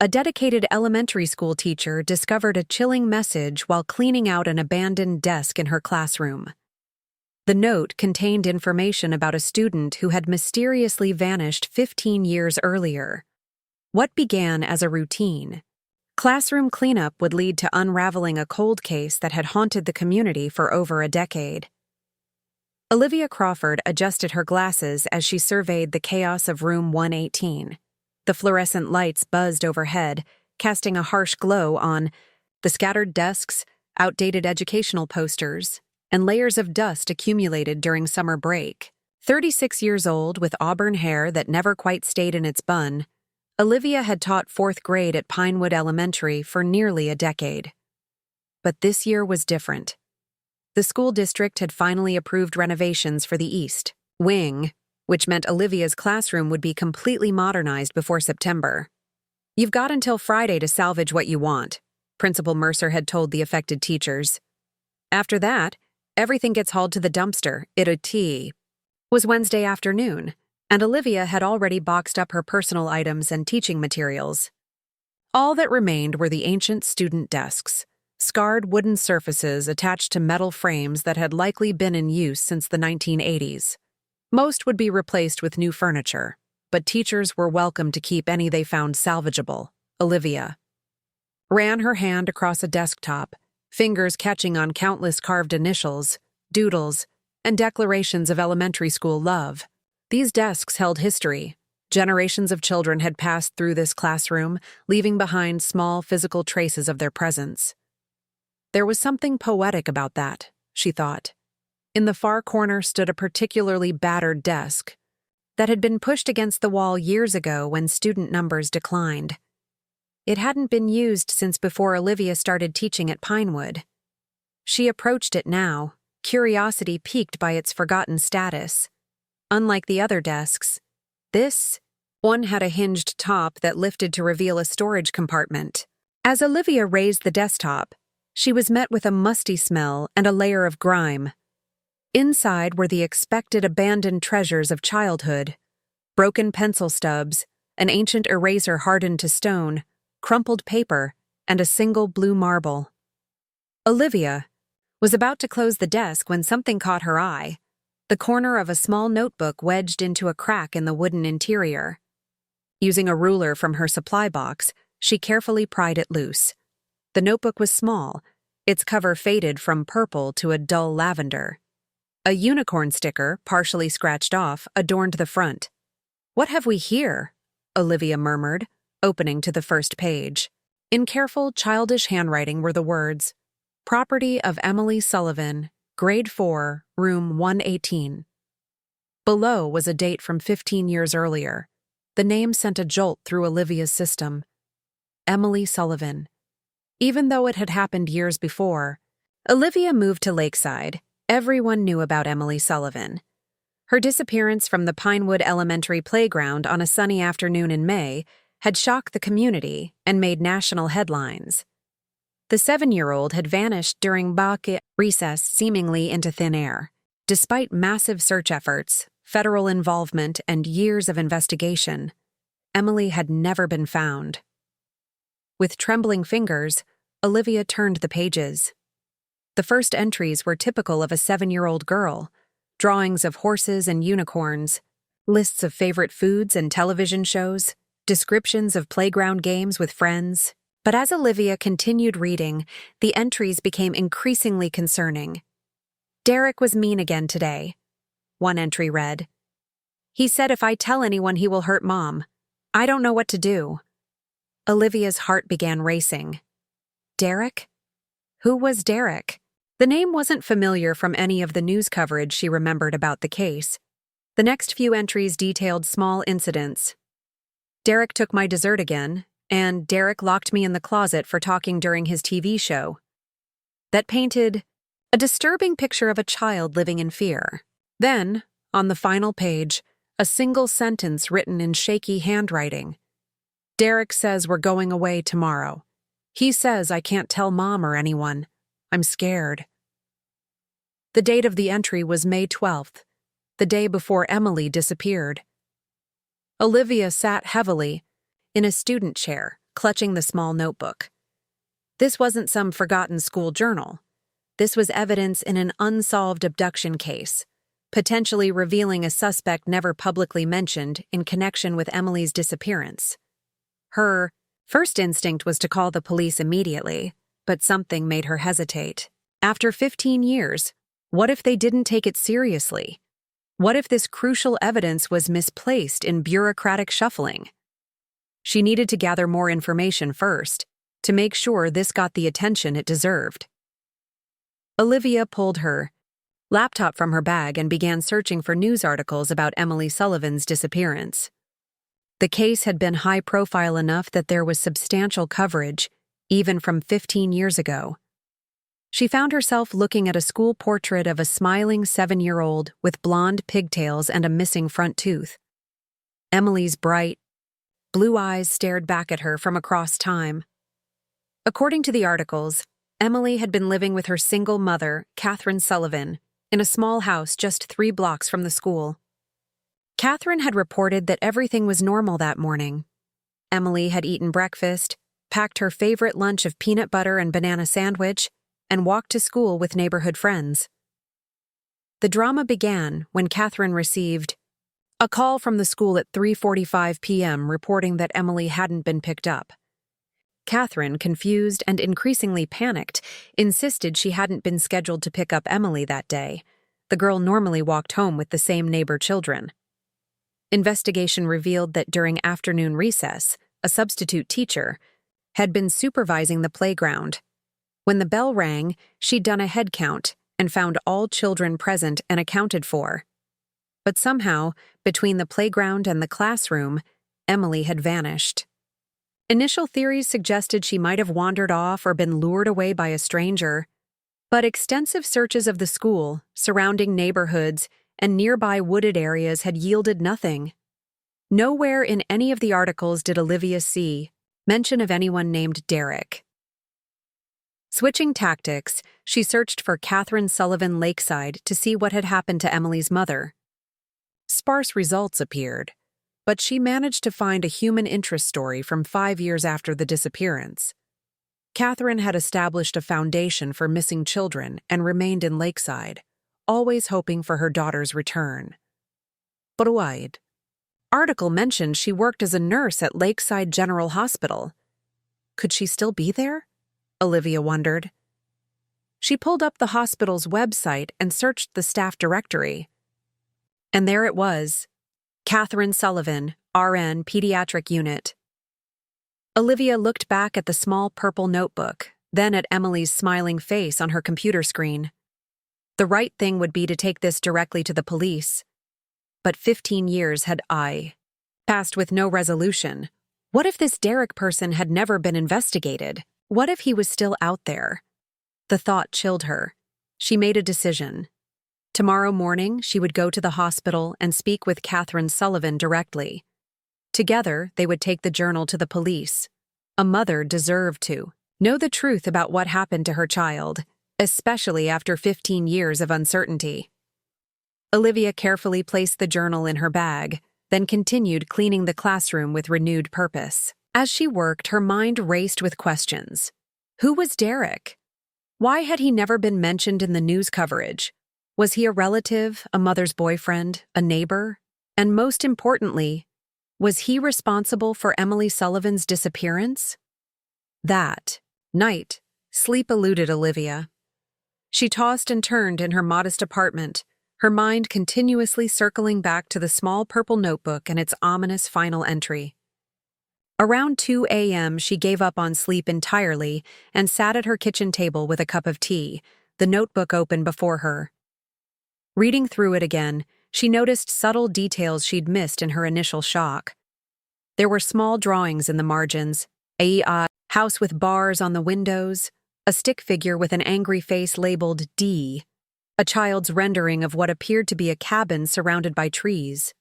A dedicated elementary school teacher discovered a chilling message while cleaning out an abandoned desk in her classroom. The note contained information about a student who had mysteriously vanished 15 years earlier. What began as a routine classroom cleanup would lead to unraveling a cold case that had haunted the community for over a decade. Olivia Crawford adjusted her glasses as she surveyed the chaos of room 118. The fluorescent lights buzzed overhead, casting a harsh glow on the scattered desks, outdated educational posters, and layers of dust accumulated during summer break. 36 years old, with auburn hair that never quite stayed in its bun, Olivia had taught 4th grade at Pinewood Elementary for nearly a decade. But this year was different. The school district had finally approved renovations for the East Wing, which meant Olivia's classroom would be completely modernized before September. "You've got until Friday to salvage what you want," Principal Mercer had told the affected teachers. "After that, everything gets hauled to the dumpster." It was Wednesday afternoon, and Olivia had already boxed up her personal items and teaching materials. All that remained were the ancient student desks, scarred wooden surfaces attached to metal frames that had likely been in use since the 1980s. Most would be replaced with new furniture, but teachers were welcome to keep any they found salvageable. Olivia ran her hand across a desktop, fingers catching on countless carved initials, doodles, and declarations of elementary school love. These desks held history. Generations of children had passed through this classroom, leaving behind small physical traces of their presence. There was something poetic about that, she thought. In the far corner stood a particularly battered desk that had been pushed against the wall years ago when student numbers declined. It hadn't been used since before Olivia started teaching at Pinewood. She approached it now, curiosity piqued by its forgotten status. Unlike the other desks, this one had a hinged top that lifted to reveal a storage compartment. As Olivia raised the desktop, she was met with a musty smell and a layer of grime. Inside were the expected abandoned treasures of childhood: broken pencil stubs, an ancient eraser hardened to stone, crumpled paper, and a single blue marble. Olivia was about to close the desk when something caught her eye: the corner of a small notebook wedged into a crack in the wooden interior. Using a ruler from her supply box, she carefully pried it loose. The notebook was small, its cover faded from purple to a dull lavender. A unicorn sticker, partially scratched off, adorned the front. "What have we here?" Olivia murmured, opening to the first page. In careful, childish handwriting were the words, "Property of Emily Sullivan, Grade 4, Room 118. Below was a date from 15 years earlier. The name sent a jolt through Olivia's system. Emily Sullivan. Even though it had happened years before, Olivia moved to Lakeside. Everyone knew about Emily Sullivan. Her disappearance from the Pinewood Elementary playground on a sunny afternoon in May had shocked the community and made national headlines. The 7-year-old had vanished during recess, seemingly into thin air. Despite massive search efforts, federal involvement, and years of investigation, Emily had never been found. With trembling fingers, Olivia turned the pages. The first entries were typical of a 7-year-old girl: drawings of horses and unicorns, lists of favorite foods and television shows, descriptions of playground games with friends. But as Olivia continued reading, the entries became increasingly concerning. "Derek was mean again today," one entry read. "He said if I tell anyone he will hurt Mom. I don't know what to do." Olivia's heart began racing. Derek? Who was Derek? The name wasn't familiar from any of the news coverage she remembered about the case. The next few entries detailed small incidents. "Derek took my dessert again," and "Derek locked me in the closet for talking during his TV show." That painted a disturbing picture of a child living in fear. Then, on the final page, a single sentence written in shaky handwriting. "Derek says we're going away tomorrow. He says I can't tell Mom or anyone. I'm scared." The date of the entry was May 12th, the day before Emily disappeared. Olivia sat heavily in a student chair, clutching the small notebook. This wasn't some forgotten school journal. This was evidence in an unsolved abduction case, potentially revealing a suspect never publicly mentioned in connection with Emily's disappearance. Her first instinct was to call the police immediately, but something made her hesitate. After 15 years, what if they didn't take it seriously? What if this crucial evidence was misplaced in bureaucratic shuffling? She needed to gather more information first, to make sure this got the attention it deserved. Olivia pulled her laptop from her bag and began searching for news articles about Emily Sullivan's disappearance. The case had been high-profile enough that there was substantial coverage, even from 15 years ago. She found herself looking at a school portrait of a smiling 7-year-old with blonde pigtails and a missing front tooth. Emily's bright, blue eyes stared back at her from across time. According to the articles, Emily had been living with her single mother, Catherine Sullivan, in a small house just 3 blocks from the school. Catherine had reported that everything was normal that morning. Emily had eaten breakfast, packed her favorite lunch of peanut butter and banana sandwich, and walked to school with neighborhood friends. The drama began when Catherine received a call from the school at 3:45 p.m. reporting that Emily hadn't been picked up. Catherine, confused and increasingly panicked, insisted she hadn't been scheduled to pick up Emily that day. The girl normally walked home with the same neighbor children. Investigation revealed that during afternoon recess, a substitute teacher had been supervising the playground. When the bell rang, she'd done a head count and found all children present and accounted for. But somehow, between the playground and the classroom, Emily had vanished. Initial theories suggested she might have wandered off or been lured away by a stranger, but extensive searches of the school, surrounding neighborhoods, and nearby wooded areas had yielded nothing. Nowhere in any of the articles did Olivia see mention of anyone named Derek. Switching tactics, she searched for Catherine Sullivan Lakeside to see what had happened to Emily's mother. Sparse results appeared, but she managed to find a human interest story from 5 years after the disappearance. Catherine had established a foundation for missing children and remained in Lakeside, always hoping for her daughter's return. But wide. Article mentioned she worked as a nurse at Lakeside General Hospital. Could she still be there? Olivia wondered. She pulled up the hospital's website and searched the staff directory. And there it was, Catherine Sullivan, RN, Pediatric Unit. Olivia looked back at the small purple notebook, then at Emily's smiling face on her computer screen. The right thing would be to take this directly to the police. But 15 years had passed with no resolution. What if this Derek person had never been investigated? What if he was still out there? The thought chilled her. She made a decision. Tomorrow morning, she would go to the hospital and speak with Catherine Sullivan directly. Together, they would take the journal to the police. A mother deserved to know the truth about what happened to her child, especially after 15 years of uncertainty. Olivia carefully placed the journal in her bag, then continued cleaning the classroom with renewed purpose. As she worked, her mind raced with questions. Who was Derek? Why had he never been mentioned in the news coverage? Was he a relative, a mother's boyfriend, a neighbor? And most importantly, was he responsible for Emily Sullivan's disappearance? That night, sleep eluded Olivia. She tossed and turned in her modest apartment, her mind continuously circling back to the small purple notebook and its ominous final entry. Around 2 a.m., she gave up on sleep entirely and sat at her kitchen table with a cup of tea, the notebook open before her. Reading through it again, she noticed subtle details she'd missed in her initial shock. There were small drawings in the margins, a house with bars on the windows, a stick figure with an angry face labeled D, a child's rendering of what appeared to be a cabin surrounded by trees.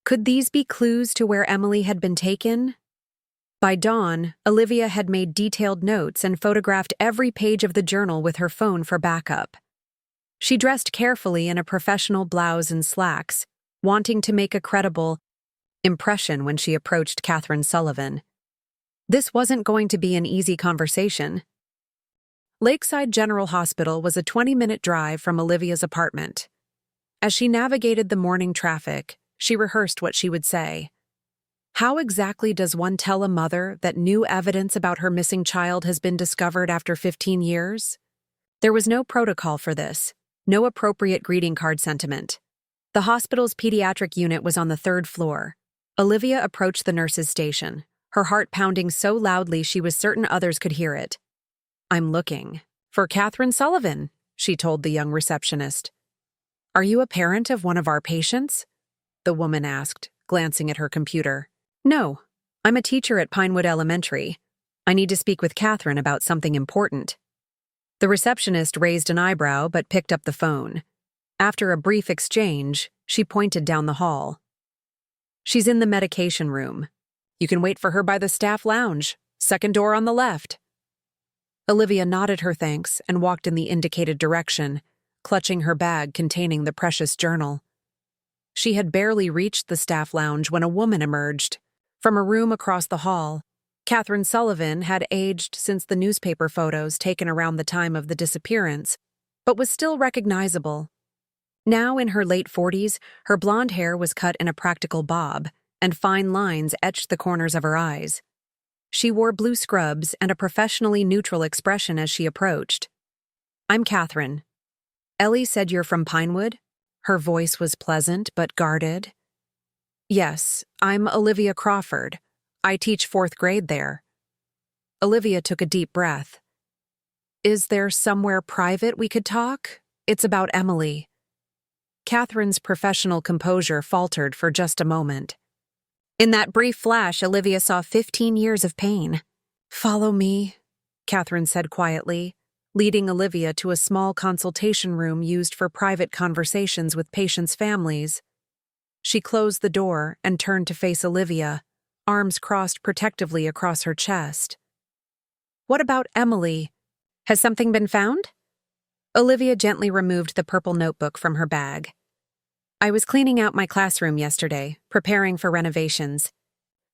Could these be clues to where Emily had been taken? By dawn, Olivia had made detailed notes and photographed every page of the journal with her phone for backup. She dressed carefully in a professional blouse and slacks, wanting to make a credible impression when she approached Catherine Sullivan. This wasn't going to be an easy conversation. Lakeside General Hospital was a 20-minute drive from Olivia's apartment. As she navigated the morning traffic, she rehearsed what she would say. How exactly does one tell a mother that new evidence about her missing child has been discovered after 15 years? There was no protocol for this, no appropriate greeting card sentiment. The hospital's pediatric unit was on the 3rd floor. Olivia approached the nurse's station, her heart pounding so loudly she was certain others could hear it. "I'm looking for Catherine Sullivan," she told the young receptionist. "Are you a parent of one of our patients?" the woman asked, glancing at her computer. "No, I'm a teacher at Pinewood Elementary. I need to speak with Catherine about something important." The receptionist raised an eyebrow but picked up the phone. After a brief exchange, she pointed down the hall. "She's in the medication room. You can wait for her by the staff lounge, 2nd door on the left." Olivia nodded her thanks and walked in the indicated direction, clutching her bag containing the precious journal. She had barely reached the staff lounge when a woman emerged. From a room across the hall, Catherine Sullivan had aged since the newspaper photos taken around the time of the disappearance, but was still recognizable. Now in her late 40s, her blonde hair was cut in a practical bob, and fine lines etched the corners of her eyes. She wore blue scrubs and a professionally neutral expression as she approached. "I'm Catherine. Ellie said you're from Pinewood?" Her voice was pleasant but guarded. "Yes, I'm Olivia Crawford. I teach 4th grade there." Olivia took a deep breath. "Is there somewhere private we could talk? It's about Emily." Catherine's professional composure faltered for just a moment. In that brief flash, Olivia saw 15 years of pain. "Follow me," Catherine said quietly, leading Olivia to a small consultation room used for private conversations with patients' families. She closed the door and turned to face Olivia, arms crossed protectively across her chest. "What about Emily? Has something been found?" Olivia gently removed the purple notebook from her bag. "I was cleaning out my classroom yesterday, preparing for renovations.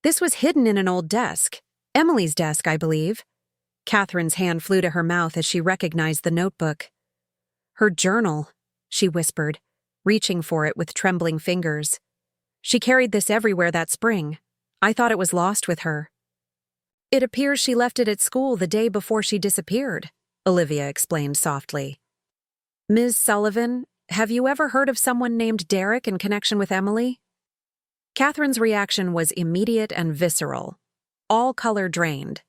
This was hidden in an old desk. Emily's desk, I believe." Catherine's hand flew to her mouth as she recognized the notebook. "Her journal," she whispered, reaching for it with trembling fingers. "She carried this everywhere that spring. I thought it was lost with her." "It appears she left it at school the day before she disappeared," Olivia explained softly. "Ms. Sullivan, have you ever heard of someone named Derek in connection with Emily?" Catherine's reaction was immediate and visceral. All color drained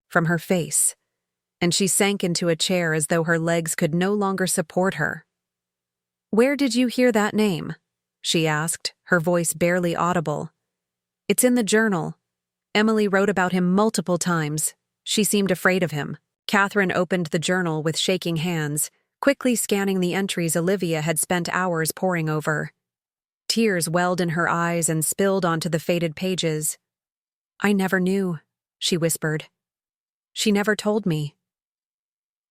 from her face, and she sank into a chair as though her legs could no longer support her. "Where did you hear that name?" she asked, her voice barely audible. "It's in the journal. Emily wrote about him multiple times. She seemed afraid of him." Catherine opened the journal with shaking hands, quickly scanning the entries Olivia had spent hours poring over. Tears welled in her eyes and spilled onto the faded pages. "I never knew," she whispered. "She never told me."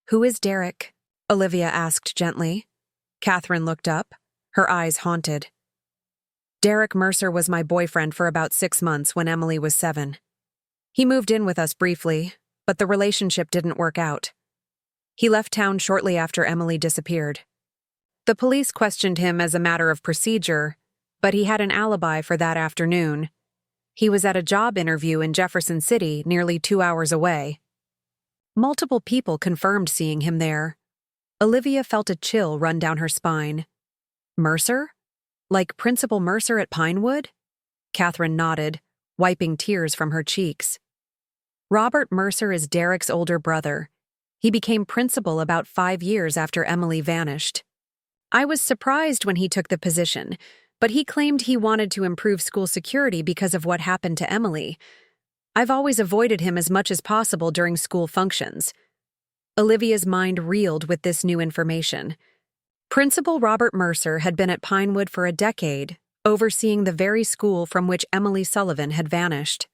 "Who is Derek?" Olivia asked gently. Catherine looked up, her eyes haunted. "Derek Mercer was my boyfriend for about 6 months when Emily was 7. He moved in with us briefly, but the relationship didn't work out. He left town shortly after Emily disappeared. The police questioned him as a matter of procedure, but he had an alibi for that afternoon. He was at a job interview in Jefferson City, nearly 2 hours away. Multiple people confirmed seeing him there." Olivia felt a chill run down her spine. "Mercer? Like Principal Mercer at Pinewood?" Catherine nodded, wiping tears from her cheeks. "Robert Mercer is Derek's older brother. He became principal about 5 years after Emily vanished. I was surprised when he took the position, but he claimed he wanted to improve school security because of what happened to Emily. I've always avoided him as much as possible during school functions." Olivia's mind reeled with this new information. Principal Robert Mercer had been at Pinewood for a decade, overseeing the very school from which Emily Sullivan had vanished.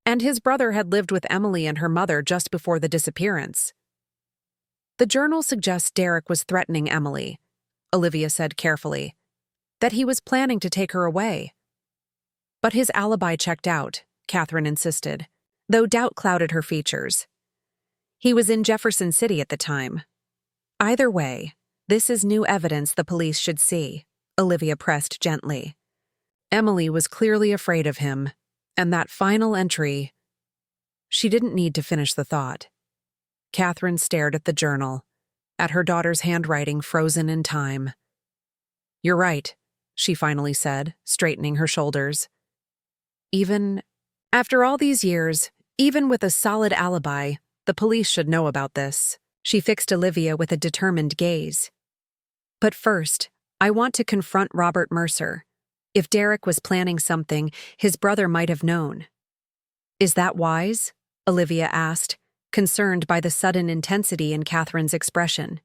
And his brother had lived with Emily and her mother just before the disappearance. "The journal suggests Derek was threatening Emily," Olivia said carefully, "that he was planning to take her away." "But his alibi checked out," Catherine insisted. though doubt clouded her features. He was in Jefferson City at the time. Either way, this is new evidence the police should see, Olivia pressed gently. Emily was clearly afraid of him, and that final entry— She didn't need to finish the thought. Catherine stared at the journal, at her daughter's handwriting frozen in time. "You're right," she finally said, straightening her shoulders. After all these years, even with a solid alibi, the police should know about this. She fixed Olivia with a determined gaze. "But first, I want to confront Robert Mercer. If Derek was planning something, his brother might have known." "Is that wise?" Olivia asked, concerned by the sudden intensity in Catherine's expression.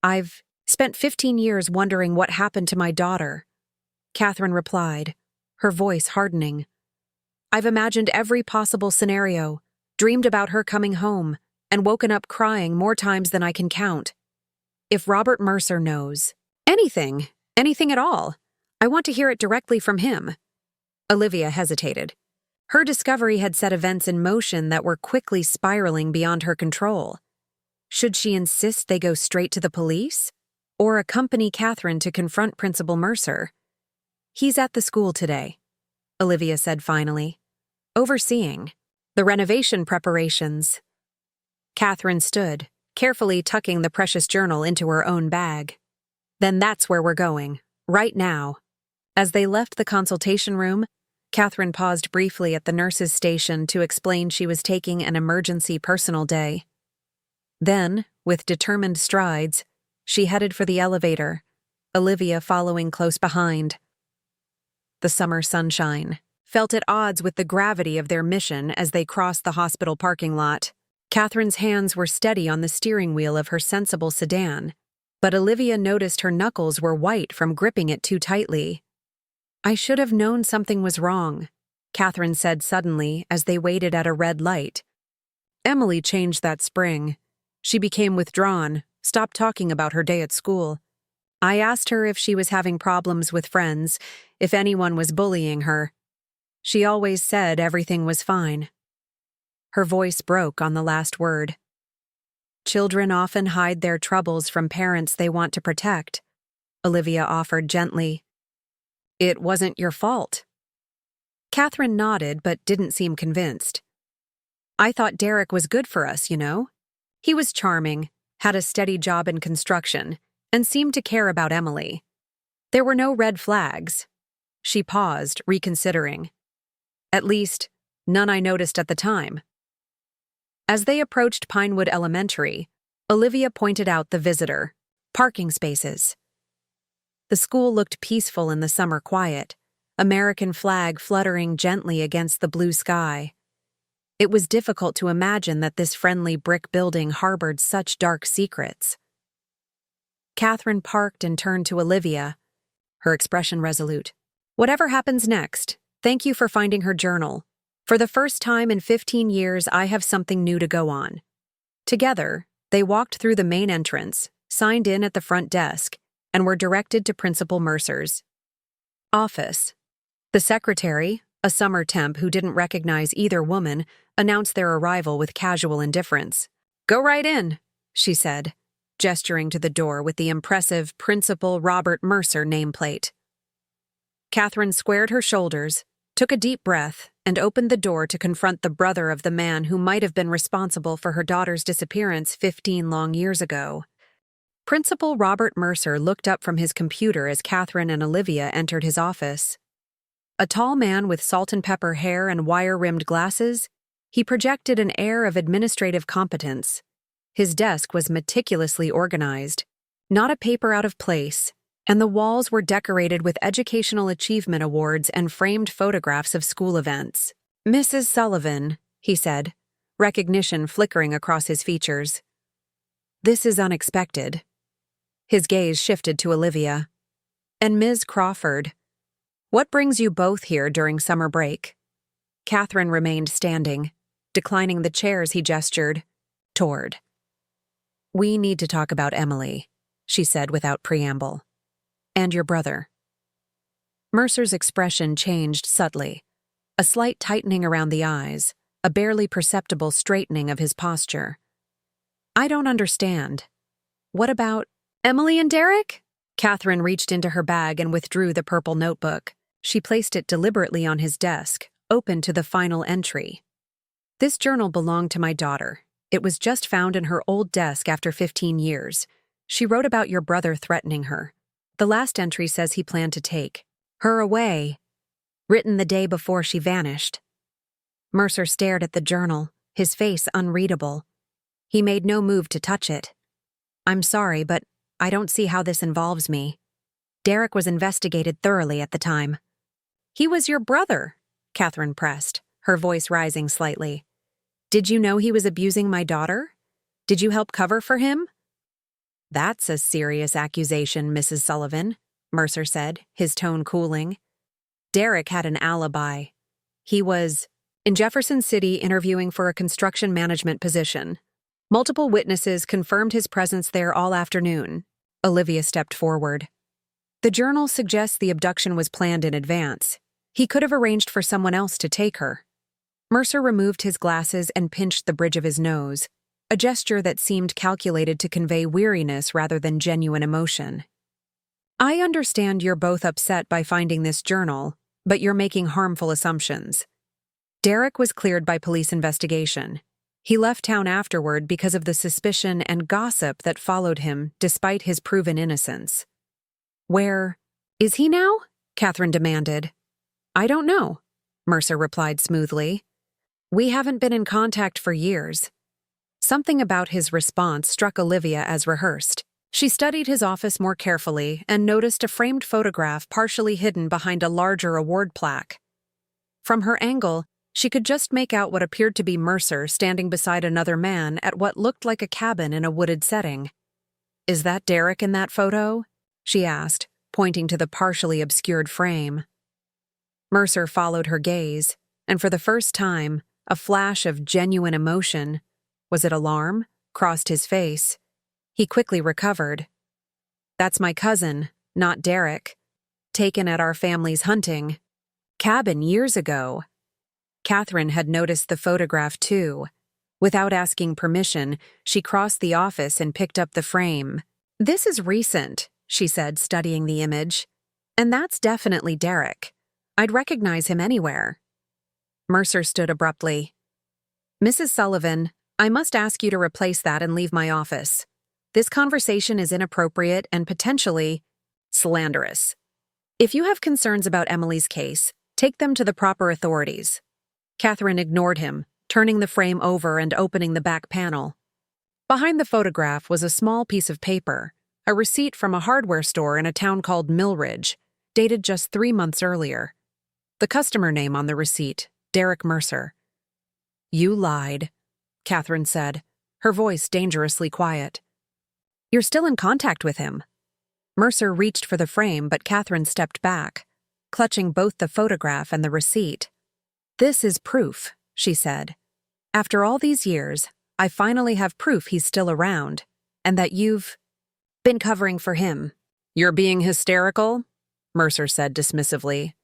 "I've spent 15 years wondering what happened to my daughter," Catherine replied, her voice hardening. "I've imagined every possible scenario, dreamed about her coming home, and woken up crying more times than I can count. If Robert Mercer knows anything at all, I want to hear it directly from him." Olivia hesitated. Her discovery had set events in motion that were quickly spiraling beyond her control. Should she insist they go straight to the police, or accompany Catherine to confront Principal Mercer? "He's at the school today," Olivia said finally, "overseeing the renovation preparations." Catherine stood, carefully tucking the precious journal into her own bag. "Then that's where we're going, right now." As they left the consultation room, Catherine paused briefly at the nurse's station to explain she was taking an emergency personal day. Then, with determined strides, she headed for the elevator, Olivia following close behind. The summer sunshine felt at odds with the gravity of their mission as they crossed the hospital parking lot. Catherine's hands were steady on the steering wheel of her sensible sedan, but Olivia noticed her knuckles were white from gripping it too tightly. "I should have known something was wrong," Catherine said suddenly as they waited at a red light. "Emily changed that spring. She became withdrawn, stopped talking about her day at school. I asked her if she was having problems with friends, if anyone was bullying her. She always said everything was fine." Her voice broke on the last word. "Children often hide their troubles from parents they want to protect," Olivia offered gently. "It wasn't your fault." Catherine nodded but didn't seem convinced. "I thought Derek was good for us, you know. He was charming, had a steady job in construction, and seemed to care about Emily. There were no red flags." She paused, reconsidering. "At least, none I noticed at the time." As they approached Pinewood Elementary, Olivia pointed out the visitor parking spaces. The school looked peaceful in the summer quiet, American flag fluttering gently against the blue sky. It was difficult to imagine that this friendly brick building harbored such dark secrets. Catherine parked and turned to Olivia, her expression resolute. "Whatever happens next, thank you for finding her journal. For the first time in 15 years, I have something new to go on." Together, they walked through the main entrance, signed in at the front desk, and were directed to Principal Mercer's office. The secretary, a summer temp who didn't recognize either woman, announced their arrival with casual indifference. "Go right in," she said, gesturing to the door with the impressive Principal Robert Mercer nameplate. Catherine squared her shoulders, took a deep breath, and opened the door to confront the brother of the man who might have been responsible for her daughter's disappearance 15 long years ago. Principal Robert Mercer looked up from his computer as Catherine and Olivia entered his office. A tall man with salt and pepper hair and wire-rimmed glasses, he projected an air of administrative competence. His desk was meticulously organized, not a paper out of place, and the walls were decorated with educational achievement awards and framed photographs of school events. "Mrs. Sullivan," he said, recognition flickering across his features. "This is unexpected." His gaze shifted to Olivia. "And Ms. Crawford. What brings you both here during summer break?" Catherine remained standing, declining the chairs he gestured toward. "We need to talk about Emily," she said without preamble. "And your brother." Mercer's expression changed subtly, a slight tightening around the eyes, a barely perceptible straightening of his posture. "I don't understand. What about Emily and Derek?" Catherine reached into her bag and withdrew the purple notebook. She placed it deliberately on his desk, open to the final entry. "This journal belonged to my daughter. It was just found in her old desk after 15 years. She wrote about your brother threatening her. The last entry says he planned to take her away, written the day before she vanished." Mercer stared at the journal, his face unreadable. He made no move to touch it. "I'm sorry, but I don't see how this involves me. Derek was investigated thoroughly at the time." "He was your brother," Catherine pressed, her voice rising slightly. "Did you know he was abusing my daughter? Did you help cover for him?" "That's a serious accusation, Mrs. Sullivan," Mercer said, his tone cooling. "Derek had an alibi. He was in Jefferson City interviewing for a construction management position. Multiple witnesses confirmed his presence there all afternoon." Olivia stepped forward. "The journal suggests the abduction was planned in advance. He could have arranged for someone else to take her." Mercer removed his glasses and pinched the bridge of his nose, a gesture that seemed calculated to convey weariness rather than genuine emotion. "I understand you're both upset by finding this journal, but you're making harmful assumptions. Derek was cleared by police investigation. He left town afterward because of the suspicion and gossip that followed him despite his proven innocence." "Where is he now?" Catherine demanded. "I don't know," Mercer replied smoothly. "We haven't been in contact for years." Something about his response struck Olivia as rehearsed. She studied his office more carefully and noticed a framed photograph partially hidden behind a larger award plaque. From her angle, she could just make out what appeared to be Mercer standing beside another man at what looked like a cabin in a wooded setting. "Is that Derek in that photo?" she asked, pointing to the partially obscured frame. Mercer followed her gaze, and for the first time, a flash of genuine emotion, was it alarm, crossed his face. He quickly recovered. "That's my cousin, not Derek. Taken at our family's hunting cabin years ago." Catherine had noticed the photograph too. Without asking permission, she crossed the office and picked up the frame. "This is recent," she said, studying the image. "And that's definitely Derek. I'd recognize him anywhere." Mercer stood abruptly. "Mrs. Sullivan, I must ask you to replace that and leave my office. This conversation is inappropriate and potentially slanderous. If you have concerns about Emily's case, take them to the proper authorities." Catherine ignored him, turning the frame over and opening the back panel. Behind the photograph was a small piece of paper, a receipt from a hardware store in a town called Millridge, dated just 3 months earlier. The customer name on the receipt, Derek Mercer. "You lied," Catherine said, her voice dangerously quiet. "You're still in contact with him." Mercer reached for the frame, but Catherine stepped back, clutching both the photograph and the receipt. "This is proof," she said. "After all these years, I finally have proof he's still around, and that you've been covering for him." "You're being hysterical?" Mercer said dismissively.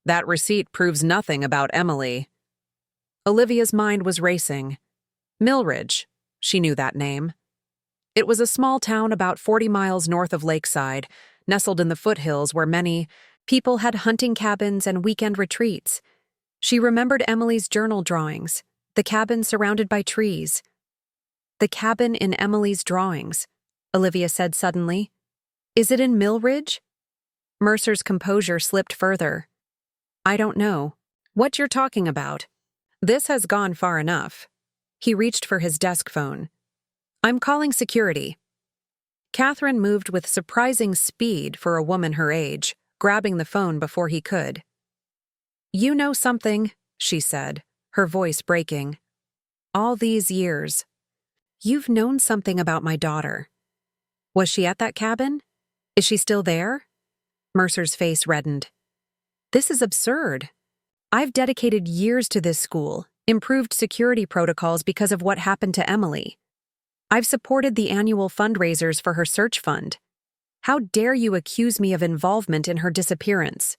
"That receipt proves nothing about Emily." Olivia's mind was racing. Millridge, she knew that name. It was a small town about 40 miles north of Lakeside, nestled in the foothills where many people had hunting cabins and weekend retreats. She remembered Emily's journal drawings, the cabin surrounded by trees. "The cabin in Emily's drawings," Olivia said suddenly. "Is it in Millridge?" Mercer's composure slipped further. "I don't know what you're talking about. This has gone far enough." He reached for his desk phone. "I'm calling security." Catherine moved with surprising speed for a woman her age, grabbing the phone before he could. "You know something," she said, her voice breaking. "All these years, you've known something about my daughter. Was she at that cabin? Is she still there?" Mercer's face reddened. "This is absurd. I've dedicated years to this school, improved security protocols because of what happened to Emily. I've supported the annual fundraisers for her search fund. How dare you accuse me of involvement in her disappearance?"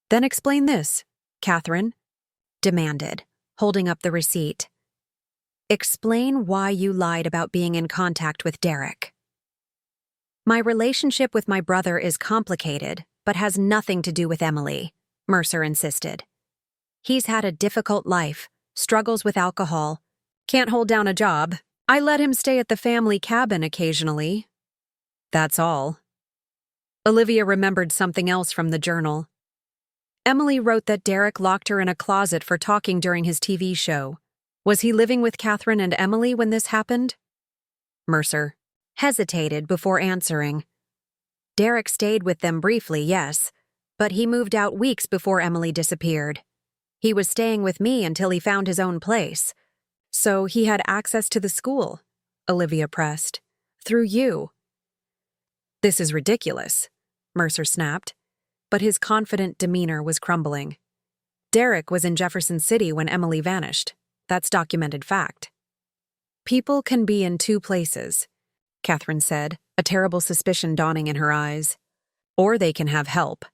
"Then explain this," Catherine demanded, holding up the receipt. Explain why you lied about being in contact with Derek. My relationship with my brother is complicated, but has nothing to do with Emily, Mercer insisted. He's had a difficult life, struggles with alcohol, can't hold down a job. I let him stay at the family cabin occasionally. That's all. Olivia remembered something else from the journal. Emily wrote that Derek locked her in a closet for talking during his TV show. Was he living with Catherine and Emily when this happened? Mercer hesitated before answering. Derek stayed with them briefly, yes, but he moved out weeks before Emily disappeared. He was staying with me until he found his own place. So he had access to the school, Olivia pressed. Through you. This is ridiculous, Mercer snapped, but his confident demeanor was crumbling. Derek was in Jefferson City when Emily vanished. That's documented fact. People can be in two places, Catherine said, a terrible suspicion dawning in her eyes. Or they can have help.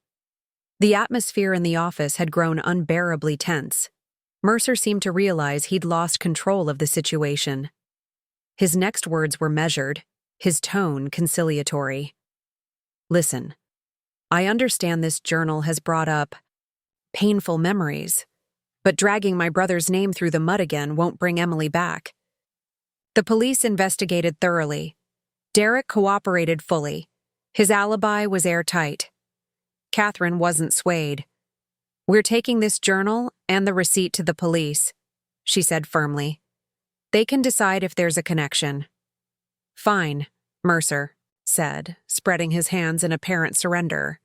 The atmosphere in the office had grown unbearably tense. Mercer seemed to realize he'd lost control of the situation. His next words were measured, his tone conciliatory. Listen, I understand this journal has brought up painful memories, but dragging my brother's name through the mud again won't bring Emily back. The police investigated thoroughly. Derek cooperated fully. His alibi was airtight. Catherine wasn't swayed. We're taking this journal and the receipt to the police, she said firmly. They can decide if there's a connection. Fine, Mercer said, spreading his hands in apparent surrender.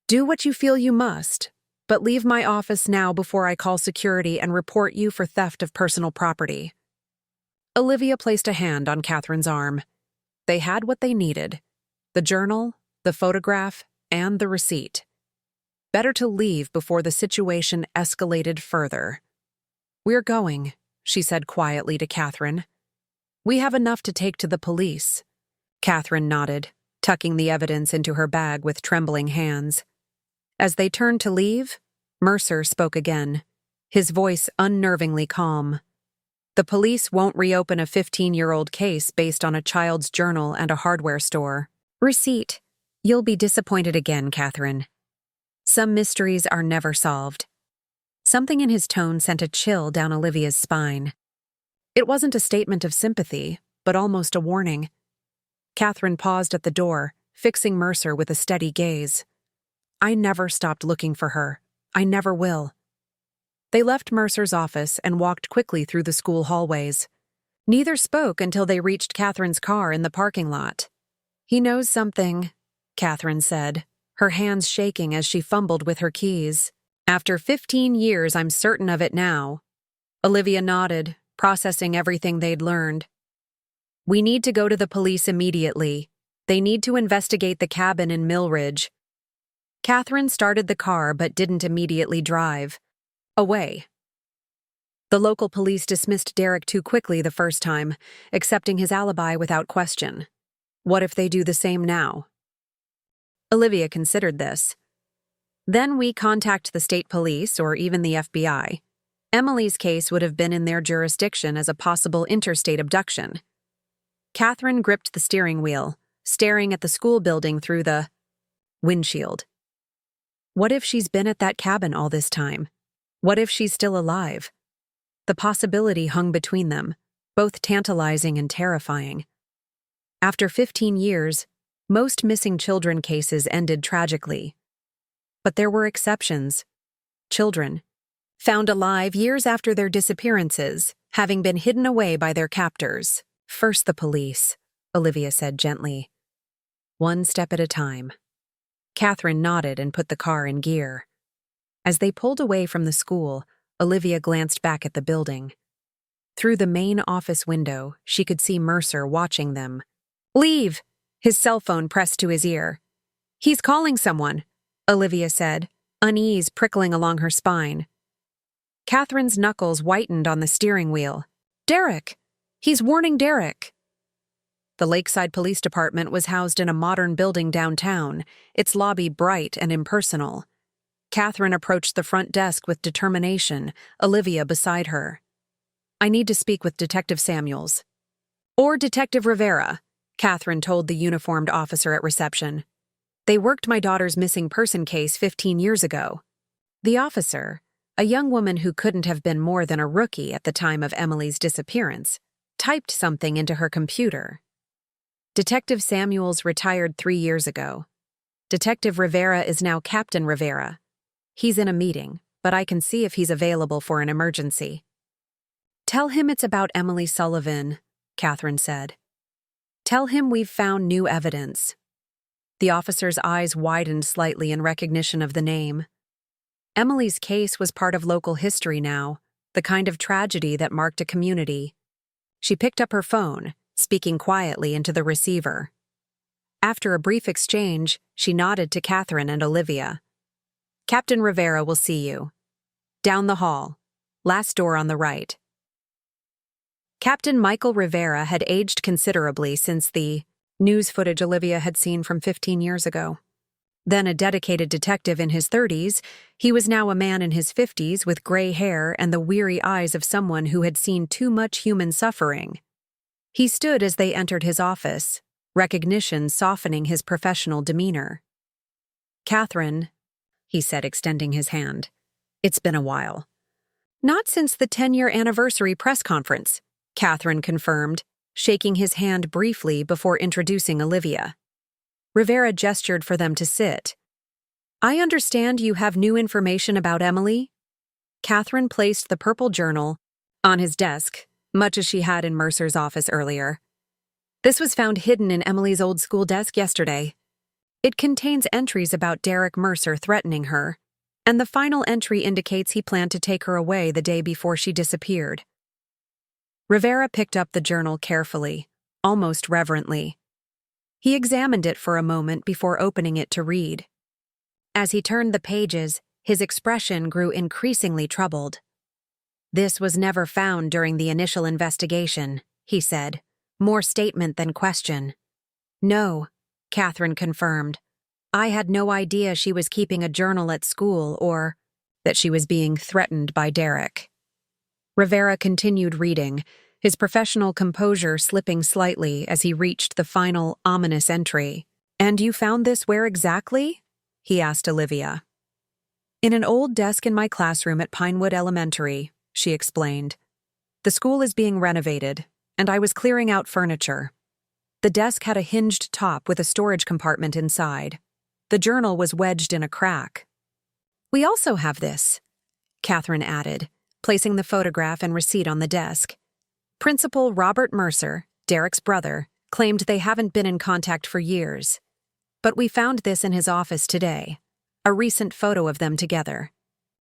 Do what you feel you must, but leave my office now before I call security and report you for theft of personal property. Olivia placed a hand on Catherine's arm. They had what they needed: the journal, the photograph, and the receipt. Better to leave before the situation escalated further. We're going, she said quietly to Catherine. We have enough to take to the police. Catherine nodded, tucking the evidence into her bag with trembling hands. As they turned to leave, Mercer spoke again, his voice unnervingly calm. The police won't reopen a 15-year-old case based on a child's journal and a hardware store. Receipt. You'll be disappointed again, Catherine. Some mysteries are never solved. Something in his tone sent a chill down Olivia's spine. It wasn't a statement of sympathy, but almost a warning. Catherine paused at the door, fixing Mercer with a steady gaze. I never stopped looking for her. I never will. They left Mercer's office and walked quickly through the school hallways. Neither spoke until they reached Catherine's car in the parking lot. He knows something, Catherine said, her hands shaking as she fumbled with her keys. After 15 years, I'm certain of it now. Olivia nodded, processing everything they'd learned. We need to go to the police immediately. They need to investigate the cabin in Millridge. Catherine started the car but didn't immediately drive. Away. The local police dismissed Derek too quickly the first time, accepting his alibi without question. What if they do the same now? Olivia considered this. Then we contact the state police or even the FBI. Emily's case would have been in their jurisdiction as a possible interstate abduction. Catherine gripped the steering wheel, staring at the school building through the windshield. What if she's been at that cabin all this time? What if she's still alive? The possibility hung between them, both tantalizing and terrifying. After 15 years, most missing children cases ended tragically. But there were exceptions. Children, found alive years after their disappearances, having been hidden away by their captors. First the police, Olivia said gently. One step at a time. Catherine nodded and put the car in gear. As they pulled away from the school, Olivia glanced back at the building. Through the main office window, she could see Mercer watching them. Leave! His cell phone pressed to his ear. He's calling someone, Olivia said, unease prickling along her spine. Catherine's knuckles whitened on the steering wheel. Derek! He's warning Derek! The Lakeside Police Department was housed in a modern building downtown, its lobby bright and impersonal. Catherine approached the front desk with determination, Olivia beside her. "I need to speak with Detective Samuels." "Or Detective Rivera," Catherine told the uniformed officer at reception. "They worked my daughter's missing person case 15 years ago." The officer, a young woman who couldn't have been more than a rookie at the time of Emily's disappearance, typed something into her computer. "Detective Samuels retired 3 years ago. Detective Rivera is now Captain Rivera. He's in a meeting, but I can see if he's available for an emergency." "Tell him it's about Emily Sullivan," Catherine said. "Tell him we've found new evidence." The officer's eyes widened slightly in recognition of the name. Emily's case was part of local history now, the kind of tragedy that marked a community. She picked up her phone, speaking quietly into the receiver. After a brief exchange, she nodded to Catherine and Olivia. "Captain Rivera will see you. Down the hall. Last door on the right." Captain Michael Rivera had aged considerably since the news footage Olivia had seen from 15 years ago. Then a dedicated detective in his 30s, he was now a man in his 50s with gray hair and the weary eyes of someone who had seen too much human suffering. He stood as they entered his office, recognition softening his professional demeanor. "Catherine," he said, extending his hand. "It's been a while." "Not since the 10-year anniversary press conference," Catherine confirmed, shaking his hand briefly before introducing Olivia. Rivera gestured for them to sit. "I understand you have new information about Emily?" Catherine placed the purple journal on his desk, much as she had in Mercer's office earlier. "This was found hidden in Emily's old school desk yesterday. It contains entries about Derek Mercer threatening her, and the final entry indicates he planned to take her away the day before she disappeared." Rivera picked up the journal carefully, almost reverently. He examined it for a moment before opening it to read. As he turned the pages, his expression grew increasingly troubled. "This was never found during the initial investigation," he said, more statement than question. "No," Catherine confirmed. "I had no idea she was keeping a journal at school or that she was being threatened by Derek." Rivera continued reading, his professional composure slipping slightly as he reached the final ominous entry. "And you found this where exactly?" he asked Olivia. "In an old desk in my classroom at Pinewood Elementary," she explained. "The school is being renovated, and I was clearing out furniture. The desk had a hinged top with a storage compartment inside. The journal was wedged in a crack." "We also have this," Catherine added, placing the photograph and receipt on the desk. "Principal Robert Mercer, Derek's brother, claimed they haven't been in contact for years. But we found this in his office today, a recent photo of them together.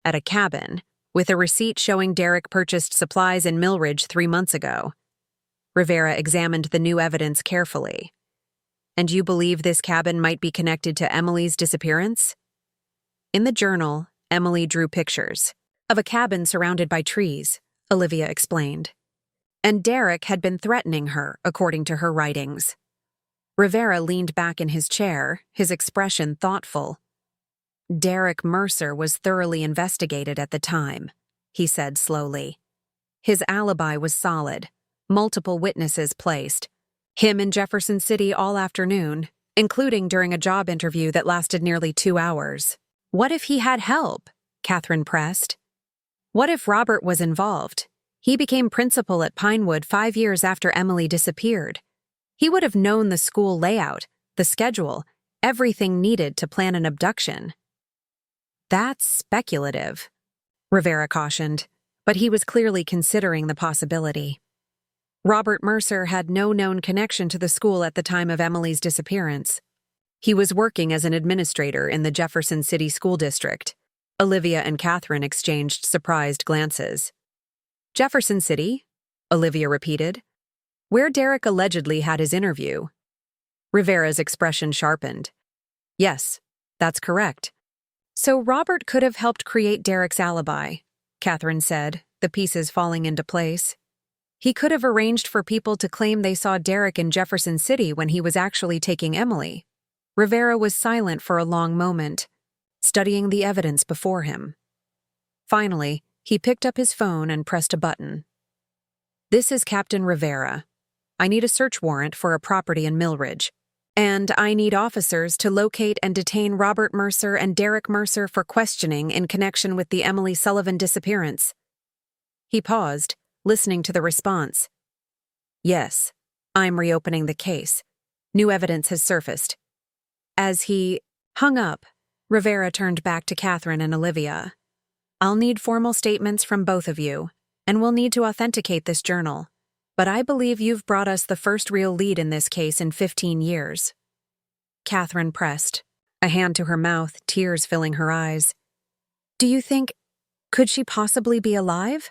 At a cabin, with a receipt showing Derek purchased supplies in Millridge 3 months ago." Rivera examined the new evidence carefully. "And you believe this cabin might be connected to Emily's disappearance?" In the journal, Emily drew pictures of a cabin surrounded by trees, Olivia explained. And Derek had been threatening her, according to her writings. Rivera leaned back in his chair, his expression thoughtful. "Derek Mercer was thoroughly investigated at the time," he said slowly. "His alibi was solid, multiple witnesses placed. Him in Jefferson City all afternoon, including during a job interview that lasted nearly 2 hours. What if he had help?" Catherine pressed. "What if Robert was involved? He became principal at Pinewood 5 years after Emily disappeared. He would have known the school layout, the schedule, everything needed to plan an abduction." "That's speculative," Rivera cautioned, but he was clearly considering the possibility. Robert Mercer had no known connection to the school at the time of Emily's disappearance. He was working as an administrator in the Jefferson City School District. Olivia and Catherine exchanged surprised glances. "Jefferson City?" Olivia repeated. "Where Derek allegedly had his interview." Rivera's expression sharpened. "Yes, that's correct." "So Robert could have helped create Derek's alibi," Catherine said, the pieces falling into place. "He could have arranged for people to claim they saw Derek in Jefferson City when he was actually taking Emily." Rivera was silent for a long moment. studying the evidence before him. Finally, he picked up his phone and pressed a button. "This is Captain Rivera. I need a search warrant for a property in Millridge, and I need officers to locate and detain Robert Mercer and Derek Mercer for questioning in connection with the Emily Sullivan disappearance." He paused, listening to the response. "Yes, I'm reopening the case. New evidence has surfaced." As he hung up, Rivera turned back to Catherine and Olivia. "I'll need formal statements from both of you, and we'll need to authenticate this journal. But I believe you've brought us the first real lead in this case in 15 years. Catherine pressed, a hand to her mouth, tears filling her eyes. "Do you think, could she possibly be alive?"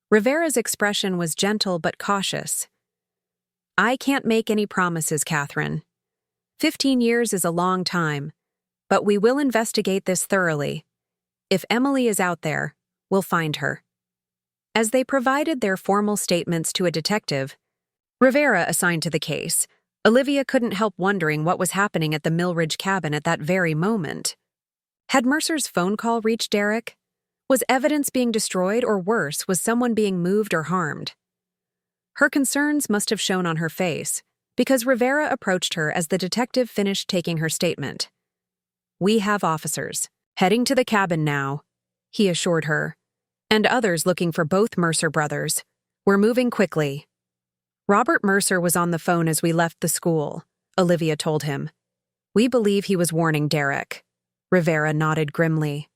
Rivera's expression was gentle but cautious. "I can't make any promises, Catherine. 15 years is a long time, but we will investigate this thoroughly. If Emily is out there, we'll find her." As they provided their formal statements to a detective, Rivera assigned to the case, Olivia couldn't help wondering what was happening at the Millridge cabin at that very moment. Had Mercer's phone call reached Derek? Was evidence being destroyed, or worse, was someone being moved or harmed? Her concerns must have shown on her face, because Rivera approached her as the detective finished taking her statement. "We have officers heading to the cabin now," he assured her, "and others looking for both Mercer brothers. We're moving quickly." "Robert Mercer was on the phone as we left the school," Olivia told him. "We believe he was warning Derek." Rivera nodded grimly.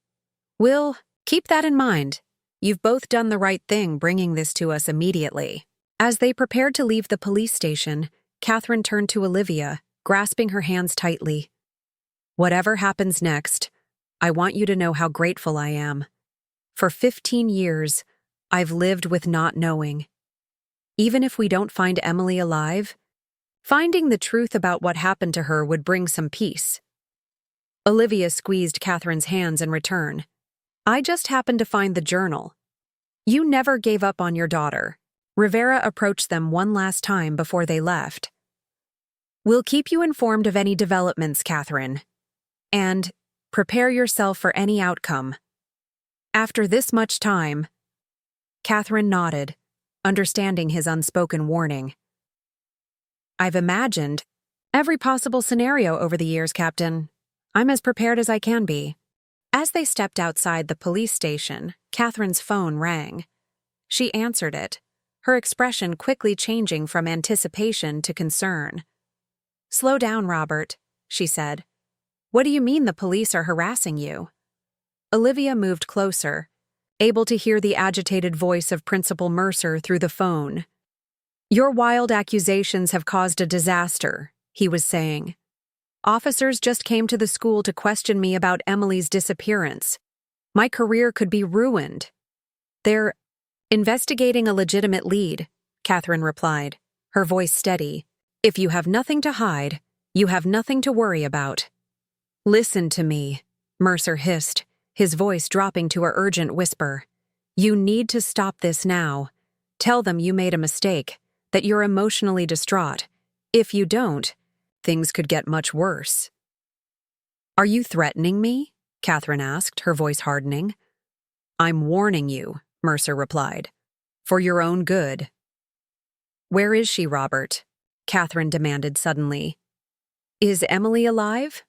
"We'll keep that in mind. You've both done the right thing bringing this to us immediately." As they prepared to leave the police station, Catherine turned to Olivia, grasping her hands tightly. "Whatever happens next, I want you to know how grateful I am. For 15 years, I've lived with not knowing. Even if we don't find Emily alive, finding the truth about what happened to her would bring some peace." Olivia squeezed Catherine's hands in return. "I just happened to find the journal. You never gave up on your daughter." Rivera approached them one last time before they left. "We'll keep you informed of any developments, Catherine. And prepare yourself for any outcome." After this much time, Catherine nodded, understanding his unspoken warning. "I've imagined every possible scenario over the years, Captain. I'm as prepared as I can be." As they stepped outside the police station, Catherine's phone rang. She answered it, her expression quickly changing from anticipation to concern. "Slow down, Robert," she said. "What do you mean the police are harassing you?" Olivia moved closer, able to hear the agitated voice of Principal Mercer through the phone. "Your wild accusations have caused a disaster," he was saying. "Officers just came to the school to question me about Emily's disappearance. My career could be ruined." "They're investigating a legitimate lead," Catherine replied, her voice steady. "If you have nothing to hide, you have nothing to worry about." "Listen to me," Mercer hissed, his voice dropping to an urgent whisper. "You need to stop this now. Tell them you made a mistake, that you're emotionally distraught. If you don't, things could get much worse." "Are you threatening me?" Catherine asked, her voice hardening. "I'm warning you," Mercer replied. "For your own good." "Where is she, Robert?" Catherine demanded suddenly. "Is Emily alive?"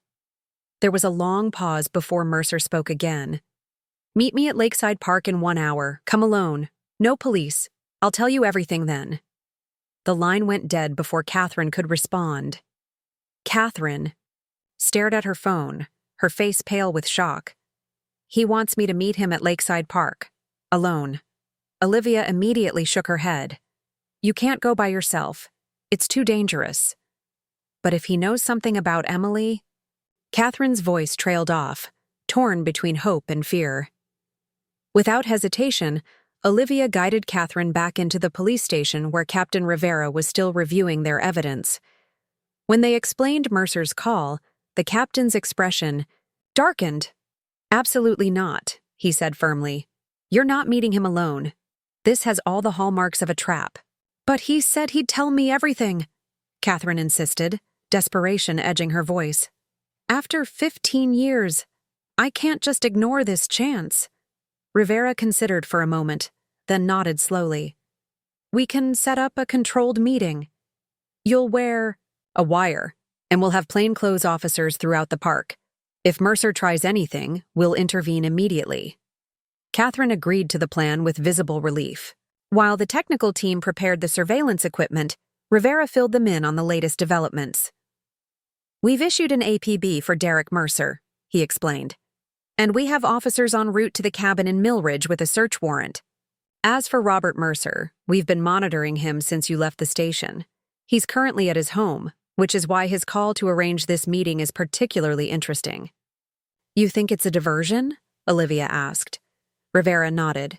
There was a long pause before Mercer spoke again. "Meet me at Lakeside Park in 1 hour. Come alone. No police. I'll tell you everything then." The line went dead before Catherine could respond. Catherine stared at her phone, her face pale with shock. "He wants me to meet him at Lakeside Park. Alone." Olivia immediately shook her head. "You can't go by yourself. It's too dangerous." "But if he knows something about Emily—" Catherine's voice trailed off, torn between hope and fear. Without hesitation, Olivia guided Catherine back into the police station where Captain Rivera was still reviewing their evidence. When they explained Mercer's call, the captain's expression darkened. "Absolutely not," he said firmly. "You're not meeting him alone. This has all the hallmarks of a trap." "But he said he'd tell me everything," Catherine insisted, desperation edging her voice. "After 15 years, I can't just ignore this chance. Rivera considered for a moment, then nodded slowly. We can set up a controlled meeting. You'll wear a wire, and we'll have plainclothes officers throughout the park. If Mercer tries anything, we'll intervene immediately. Catherine agreed to the plan with visible relief. While the technical team prepared the surveillance equipment, Rivera filled them in on the latest developments. We've issued an APB for Derek Mercer, he explained. And we have officers en route to the cabin in Millridge with a search warrant. As for Robert Mercer, we've been monitoring him since you left the station. He's currently at his home, which is why his call to arrange this meeting is particularly interesting. You think it's a diversion? Olivia asked. Rivera nodded.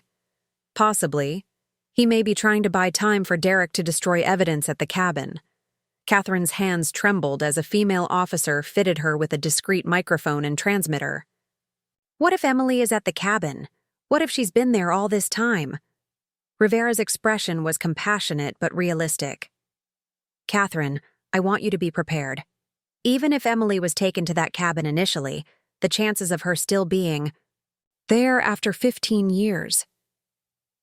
Possibly. He may be trying to buy time for Derek to destroy evidence at the cabin. Catherine's hands trembled as a female officer fitted her with a discreet microphone and transmitter. What if Emily is at the cabin? What if she's been there all this time? Rivera's expression was compassionate but realistic. Catherine, I want you to be prepared. Even if Emily was taken to that cabin initially, the chances of her still being there after 15 years.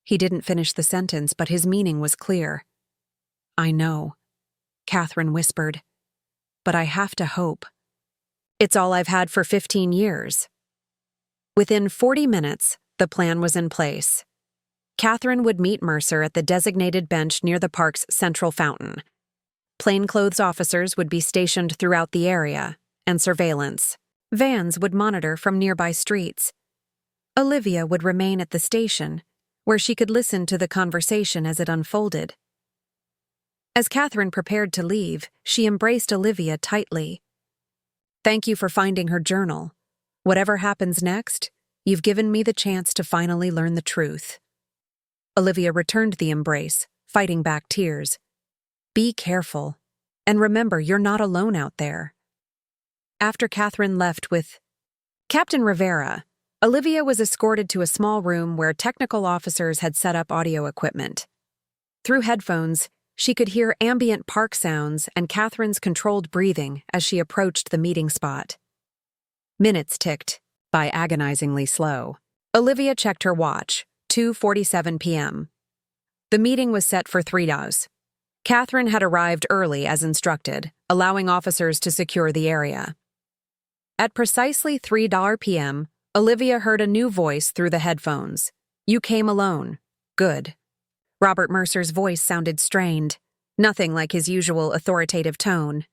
He didn't finish the sentence, but his meaning was clear. I know, Catherine whispered, but I have to hope. It's all I've had for 15 years. Within 40 minutes, the plan was in place. Catherine would meet Mercer at the designated bench near the park's central fountain. Plainclothes officers would be stationed throughout the area, and surveillance. Vans would monitor from nearby streets. Olivia would remain at the station, where she could listen to the conversation as it unfolded. As Catherine prepared to leave, she embraced Olivia tightly. Thank you for finding her journal. Whatever happens next, you've given me the chance to finally learn the truth. Olivia returned the embrace, fighting back tears. Be careful, and remember you're not alone out there. After Catherine left with Captain Rivera, Olivia was escorted to a small room where technical officers had set up audio equipment. Through headphones, she could hear ambient park sounds and Catherine's controlled breathing as she approached the meeting spot. Minutes ticked by agonizingly slow. Olivia checked her watch, 2:47 p.m. The meeting was set for 3 hours. Catherine had arrived early as instructed, allowing officers to secure the area. At precisely 3 p.m., Olivia heard a new voice through the headphones. You came alone. Good. Robert Mercer's voice sounded strained, nothing like his usual authoritative tone.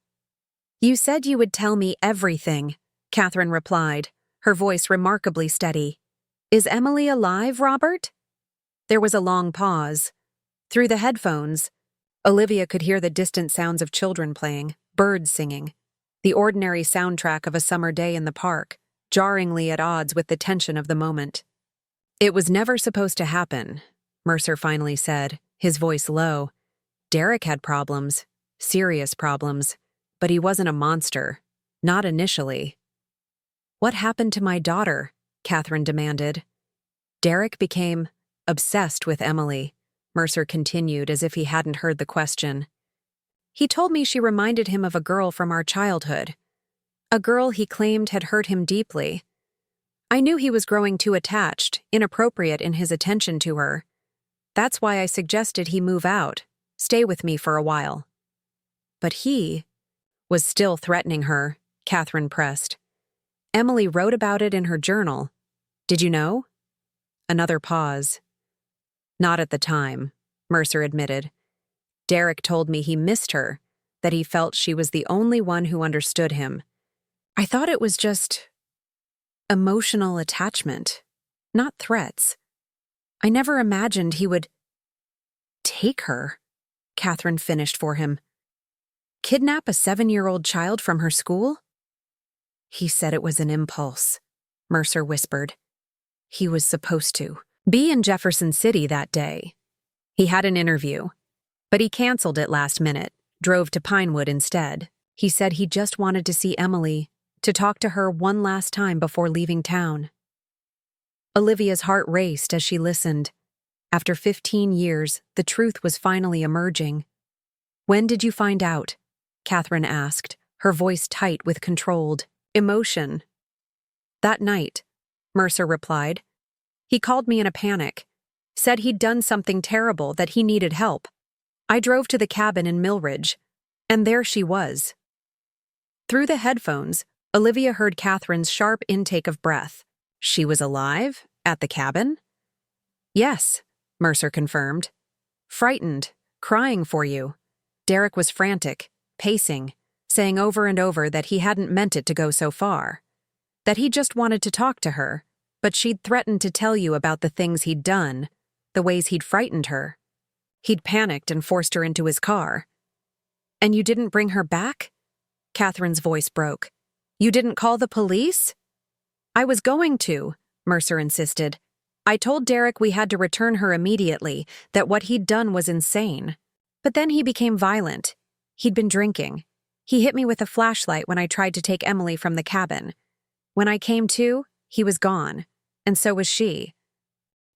You said you would tell me everything, Catherine replied, her voice remarkably steady. Is Emily alive, Robert? There was a long pause. Through the headphones, Olivia could hear the distant sounds of children playing, birds singing, the ordinary soundtrack of a summer day in the park, jarringly at odds with the tension of the moment. It was never supposed to happen, Mercer finally said, his voice low. Derek had problems, serious problems, but he wasn't a monster, not initially. What happened to my daughter? Catherine demanded. Derek became obsessed with Emily, Mercer continued as if he hadn't heard the question. He told me she reminded him of a girl from our childhood, a girl he claimed had hurt him deeply. I knew he was growing too attached, inappropriate in his attention to her. That's why I suggested he move out, stay with me for a while. But he was still threatening her, Catherine pressed. Emily wrote about it in her journal. Did you know? Another pause. Not at the time, Mercer admitted. Derek told me he missed her, that he felt she was the only one who understood him. I thought it was just emotional attachment, not threats. I never imagined he would take her, Catherine finished for him. Kidnap a 7-year-old child from her school? He said it was an impulse, Mercer whispered. He was supposed to be in Jefferson City that day. He had an interview, but he canceled it last minute, drove to Pinewood instead. He said he just wanted to see Emily, to talk to her one last time before leaving town. Olivia's heart raced as she listened. After 15 years, the truth was finally emerging. When did you find out? Catherine asked, her voice tight with controlled emotion. That night, Mercer replied. He called me in a panic, said he'd done something terrible, that he needed help. I drove to the cabin in Millridge, and there she was. Through the headphones, Olivia heard Catherine's sharp intake of breath. She was alive? At the cabin? Yes, Mercer confirmed. Frightened, crying for you. Derek was frantic, pacing, saying over and over that he hadn't meant it to go so far. That he just wanted to talk to her, but she'd threatened to tell you about the things he'd done, the ways he'd frightened her. He'd panicked and forced her into his car. And you didn't bring her back? Catherine's voice broke. You didn't call the police? I was going to, Mercer insisted. I told Derek we had to return her immediately, that what he'd done was insane. But then he became violent. He'd been drinking. He hit me with a flashlight when I tried to take Emily from the cabin. When I came to, he was gone, and so was she.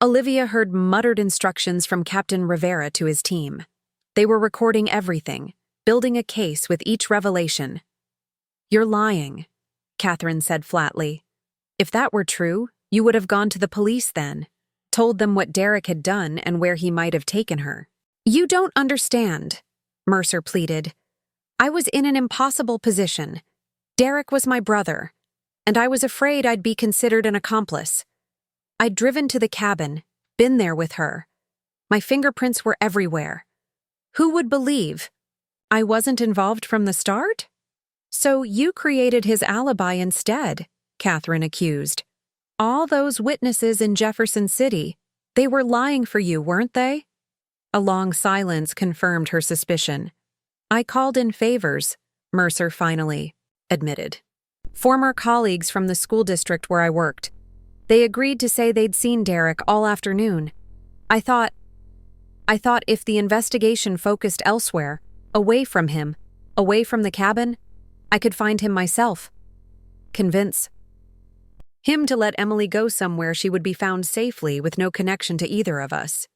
Olivia heard muttered instructions from Captain Rivera to his team. They were recording everything, building a case with each revelation. You're lying, Catherine said flatly. If that were true, you would have gone to the police then, told them what Derek had done and where he might have taken her. You don't understand, Mercer pleaded. I was in an impossible position. Derek was my brother, and I was afraid I'd be considered an accomplice. I'd driven to the cabin, been there with her. My fingerprints were everywhere. Who would believe? I wasn't involved from the start? So you created his alibi instead, Catherine accused. All those witnesses in Jefferson City, they were lying for you, weren't they? A long silence confirmed her suspicion. I called in favors, Mercer finally admitted. Former colleagues from the school district where I worked. They agreed to say they'd seen Derek all afternoon. I thought if the investigation focused elsewhere, away from him, away from the cabin, I could find him myself. Convince him to let Emily go somewhere she would be found safely with no connection to either of us.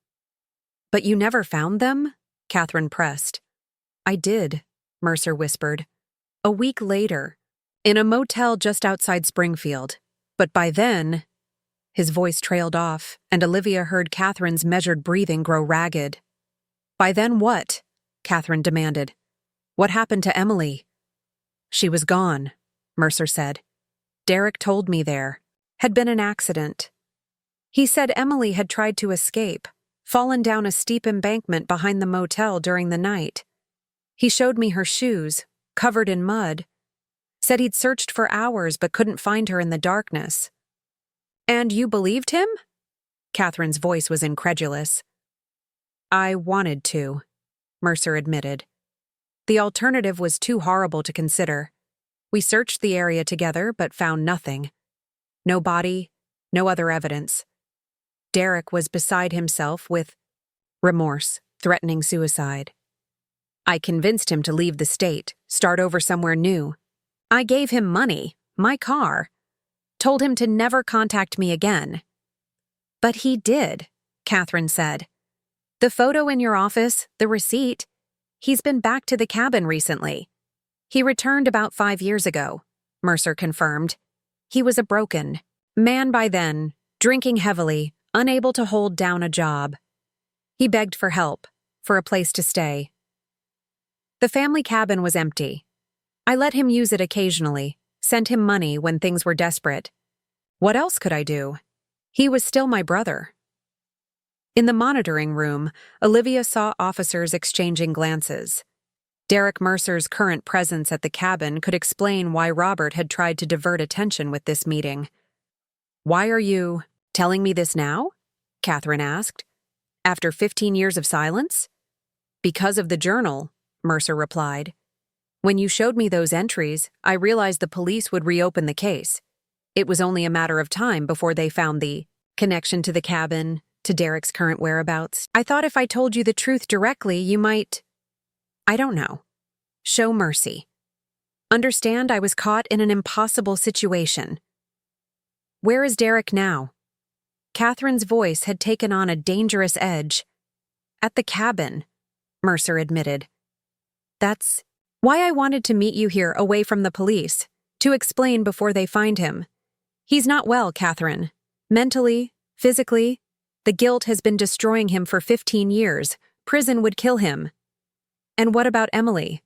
But you never found them? Catherine pressed. I did, Mercer whispered. A week later, in a motel just outside Springfield. But by then, his voice trailed off, and Olivia heard Catherine's measured breathing grow ragged. By then what? Catherine demanded. What happened to Emily? She was gone, Mercer said. Derek told me there. Had been an accident. He said Emily had tried to escape, fallen down a steep embankment behind the motel during the night. He showed me her shoes, covered in mud. Said he'd searched for hours but couldn't find her in the darkness. And you believed him? Catherine's voice was incredulous. I wanted to, Mercer admitted. The alternative was too horrible to consider. We searched the area together but found nothing. No body, no other evidence. Derek was beside himself with remorse, threatening suicide. I convinced him to leave the state, start over somewhere new. I gave him money, my car. Told him to never contact me again. But he did, Catherine said. The photo in your office, the receipt, he's been back to the cabin recently. He returned about 5 years ago, Mercer confirmed. He was a broken man by then, drinking heavily, unable to hold down a job. He begged for help, for a place to stay. The family cabin was empty. I let him use it occasionally, sent him money when things were desperate. What else could I do? He was still my brother. In the monitoring room, Olivia saw officers exchanging glances. Derek Mercer's current presence at the cabin could explain why Robert had tried to divert attention with this meeting. Why are you telling me this now? Catherine asked. After 15 years of silence? Because of the journal, Mercer replied. When you showed me those entries, I realized the police would reopen the case. It was only a matter of time before they found the connection to the cabin, to Derek's current whereabouts. I thought if I told you the truth directly, you might, I don't know, show mercy. Understand I was caught in an impossible situation. Where is Derek now? Catherine's voice had taken on a dangerous edge. At the cabin, Mercer admitted. That's why I wanted to meet you here away from the police, to explain before they find him. He's not well, Catherine. Mentally, physically. The guilt has been destroying him for 15 years. Prison would kill him. And what about Emily?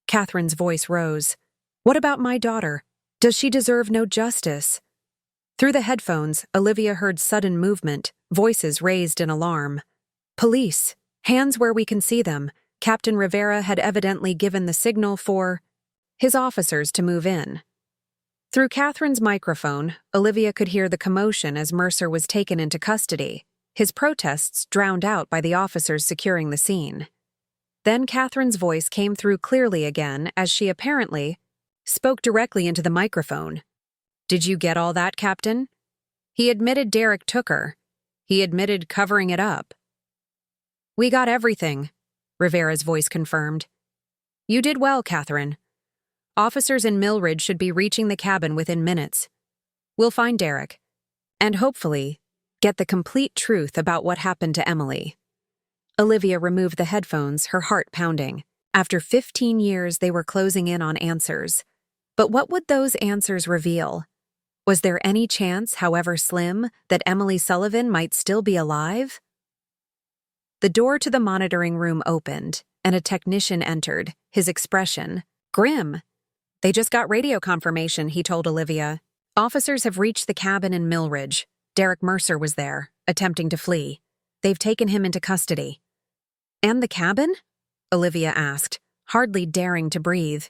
Catherine's voice rose. What about my daughter? Does she deserve no justice? Through the headphones, Olivia heard sudden movement, voices raised in alarm. Police! Hands where we can see them. Captain Rivera had evidently given the signal for his officers to move in. Through Catherine's microphone, Olivia could hear the commotion as Mercer was taken into custody, his protests drowned out by the officers securing the scene. Then Catherine's voice came through clearly again as she apparently spoke directly into the microphone. Did you get all that, Captain? He admitted Derek took her. He admitted covering it up. We got everything, Rivera's voice confirmed. You did well, Catherine. Officers in Millridge should be reaching the cabin within minutes. We'll find Derek, and hopefully, get the complete truth about what happened to Emily. Olivia removed the headphones, her heart pounding. After 15 years, they were closing in on answers. But what would those answers reveal? Was there any chance, however slim, that Emily Sullivan might still be alive? The door to the monitoring room opened, and a technician entered, his expression grim. They just got radio confirmation, he told Olivia. Officers have reached the cabin in Millridge. Derek Mercer was there, attempting to flee. They've taken him into custody. And the cabin? Olivia asked, hardly daring to breathe.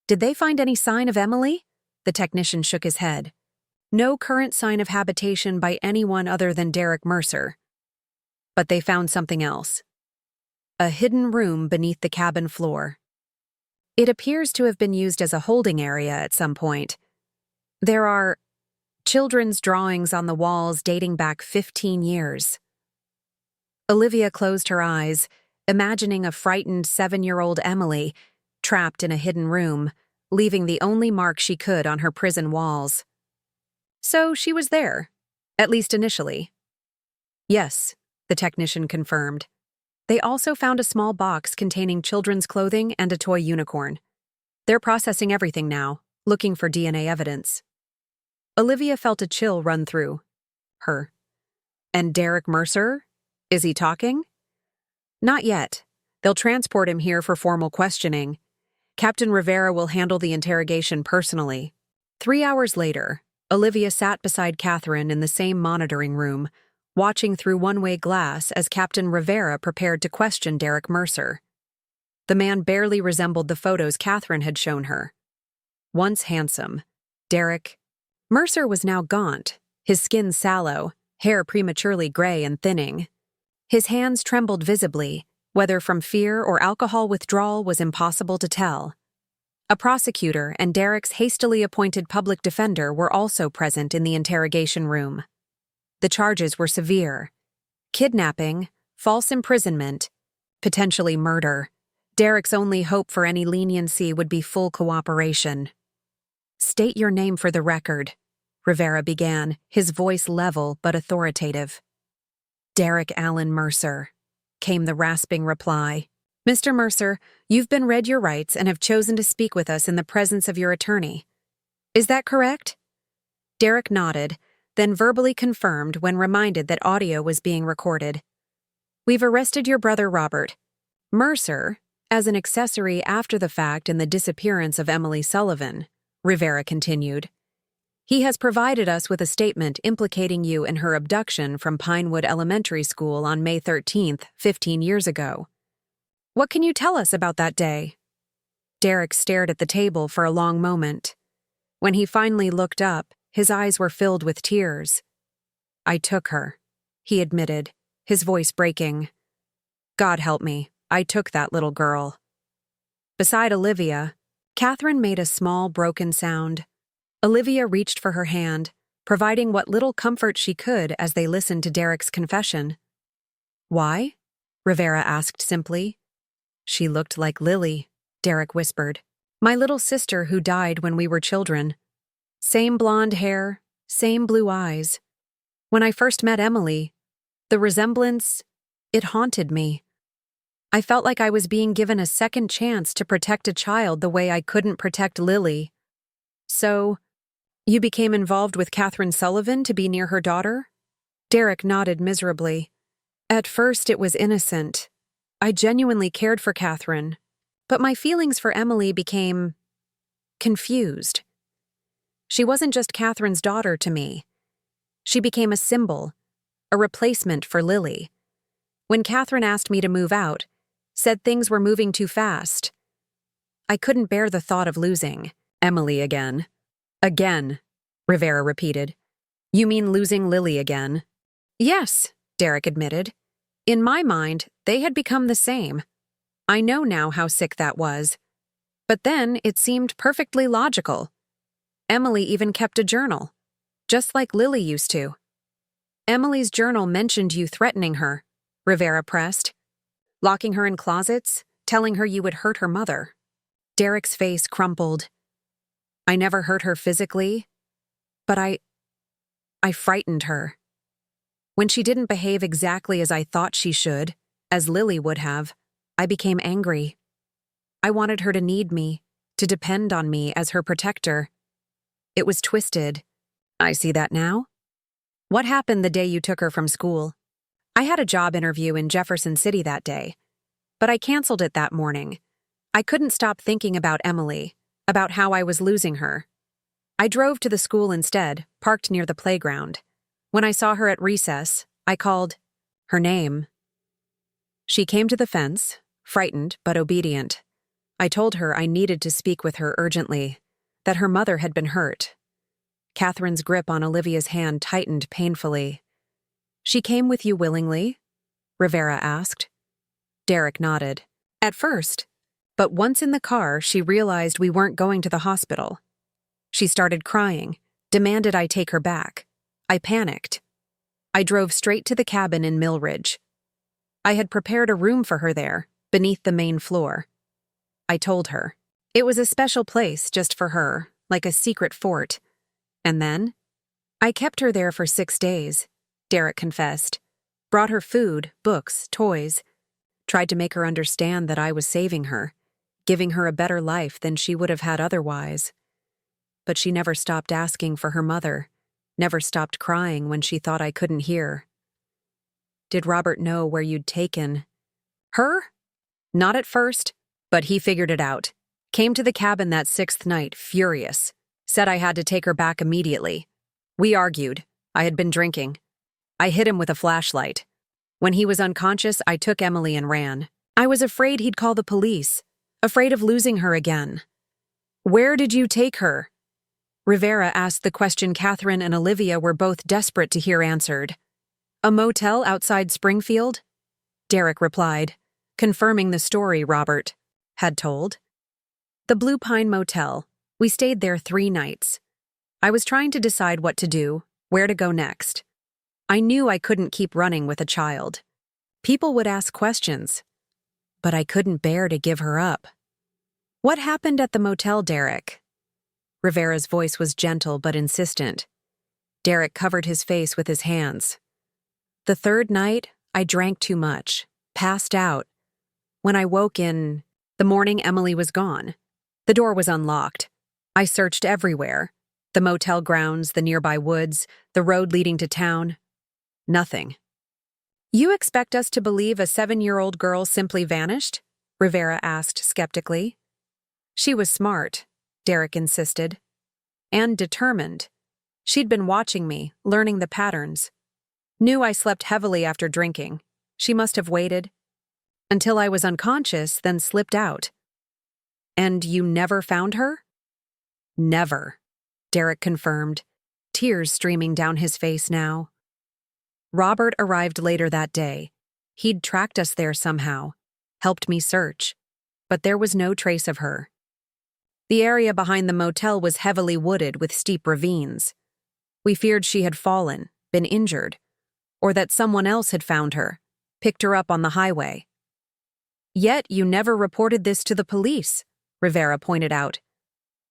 Did they find any sign of Emily? The technician shook his head. No current sign of habitation by anyone other than Derek Mercer. But they found something else. A hidden room beneath the cabin floor. It appears to have been used as a holding area at some point. There are children's drawings on the walls dating back 15 years. Olivia closed her eyes, imagining a frightened 7-year-old Emily trapped in a hidden room, leaving the only mark she could on her prison walls. So she was there, at least initially. Yes, the technician confirmed. They also found a small box containing children's clothing and a toy unicorn. They're processing everything now, looking for DNA evidence. Olivia felt a chill run through her. And Derek Mercer? Is he talking? Not yet. They'll transport him here for formal questioning. Captain Rivera will handle the interrogation personally. 3 hours later, Olivia sat beside Catherine in the same monitoring room, watching through one-way glass as Captain Rivera prepared to question Derek Mercer. The man barely resembled the photos Catherine had shown her. Once handsome, Derek Mercer was now gaunt, his skin sallow, hair prematurely gray and thinning. His hands trembled visibly, whether from fear or alcohol withdrawal was impossible to tell. A prosecutor and Derek's hastily appointed public defender were also present in the interrogation room. The charges were severe: kidnapping, false imprisonment, potentially murder. Derek's only hope for any leniency would be full cooperation. State your name for the record, Rivera began, his voice level but authoritative. Derek Allen Mercer, came the rasping reply. Mr. Mercer, you've been read your rights and have chosen to speak with us in the presence of your attorney. Is that correct? Derek nodded, then verbally confirmed when reminded that audio was being recorded. We've arrested your brother Robert Mercer as an accessory after the fact in the disappearance of Emily Sullivan, Rivera continued. He has provided us with a statement implicating you in her abduction from Pinewood Elementary School on May 13th, 15 years ago. What can you tell us about that day? Derek stared at the table for a long moment. When he finally looked up, his eyes were filled with tears. I took her, he admitted, his voice breaking. God help me, I took that little girl. Beside Olivia, Catherine made a small broken sound. Olivia reached for her hand, providing what little comfort she could as they listened to Derek's confession. Why? Rivera asked simply. She looked like Lily, Derek whispered. My little sister who died when we were children. Same blonde hair, same blue eyes. When I first met Emily, the resemblance, it haunted me. I felt like I was being given a second chance to protect a child the way I couldn't protect Lily. So, You became involved with Catherine Sullivan to be near her daughter? Derek nodded miserably. At first it was innocent. I genuinely cared for Catherine, but my feelings for Emily became confused. She wasn't just Catherine's daughter to me. She became a symbol, a replacement for Lily. When Catherine asked me to move out, said things were moving too fast, I couldn't bear the thought of losing Emily again. Again, Rivera repeated. You mean losing Lily again? Yes, Derek admitted. In my mind, they had become the same. I know now how sick that was. But then it seemed perfectly logical. Emily even kept a journal, just like Lily used to. Emily's journal mentioned you threatening her, Rivera pressed. Locking her in closets, telling her you would hurt her mother. Derek's face crumpled. I never hurt her physically, but I frightened her. When she didn't behave exactly as I thought she should, as Lily would have, I became angry. I wanted her to need me, to depend on me as her protector. It was twisted. I see that now. What happened the day you took her from school? I had a job interview in Jefferson City that day, but I canceled it that morning. I couldn't stop thinking about Emily, about how I was losing her. I drove to the school instead, parked near the playground. When I saw her at recess, I called her name. She came to the fence, frightened but obedient. I told her I needed to speak with her urgently, that her mother had been hurt. Catherine's grip on Olivia's hand tightened painfully. She came with you willingly? Rivera asked. Derek nodded. At first, but once in the car, she realized we weren't going to the hospital. She started crying, demanded I take her back. I panicked. I drove straight to the cabin in Millridge. I had prepared a room for her there, beneath the main floor. I told her. It was a special place just for her, like a secret fort. And then, I kept her there for 6 days, Derek confessed. Brought her food, books, toys. Tried to make her understand that I was saving her, giving her a better life than she would have had otherwise. But she never stopped asking for her mother, never stopped crying when she thought I couldn't hear. Did Robert know where you'd taken her? Not at first, but he figured it out. Came to the cabin that 6th night, furious. Said I had to take her back immediately. We argued. I had been drinking. I hit him with a flashlight. When he was unconscious, I took Emily and ran. I was afraid he'd call the police, afraid of losing her again. Where did you take her? Rivera asked the question Catherine and Olivia were both desperate to hear answered. A motel outside Springfield? Derek replied, confirming the story Robert had told. The Blue Pine Motel. We stayed there 3 nights. I was trying to decide what to do, where to go next. I knew I couldn't keep running with a child. People would ask questions, but I couldn't bear to give her up. What happened at the motel, Derek? Rivera's voice was gentle but insistent. Derek covered his face with his hands. The 3rd night, I drank too much, passed out. When I woke in the morning, Emily was gone. The door was unlocked. I searched everywhere. The motel grounds, the nearby woods, the road leading to town. Nothing. You expect us to believe a 7-year-old girl simply vanished? Rivera asked skeptically. She was smart, Derek insisted. And determined. She'd been watching me, learning the patterns. Knew I slept heavily after drinking. She must have waited until I was unconscious, then slipped out. And you never found her? Never, Derek confirmed, tears streaming down his face now. Robert arrived later that day. He'd tracked us there somehow, helped me search, but there was no trace of her. The area behind the motel was heavily wooded with steep ravines. We feared she had fallen, been injured, or that someone else had found her, picked her up on the highway. Yet you never reported this to the police, Rivera pointed out.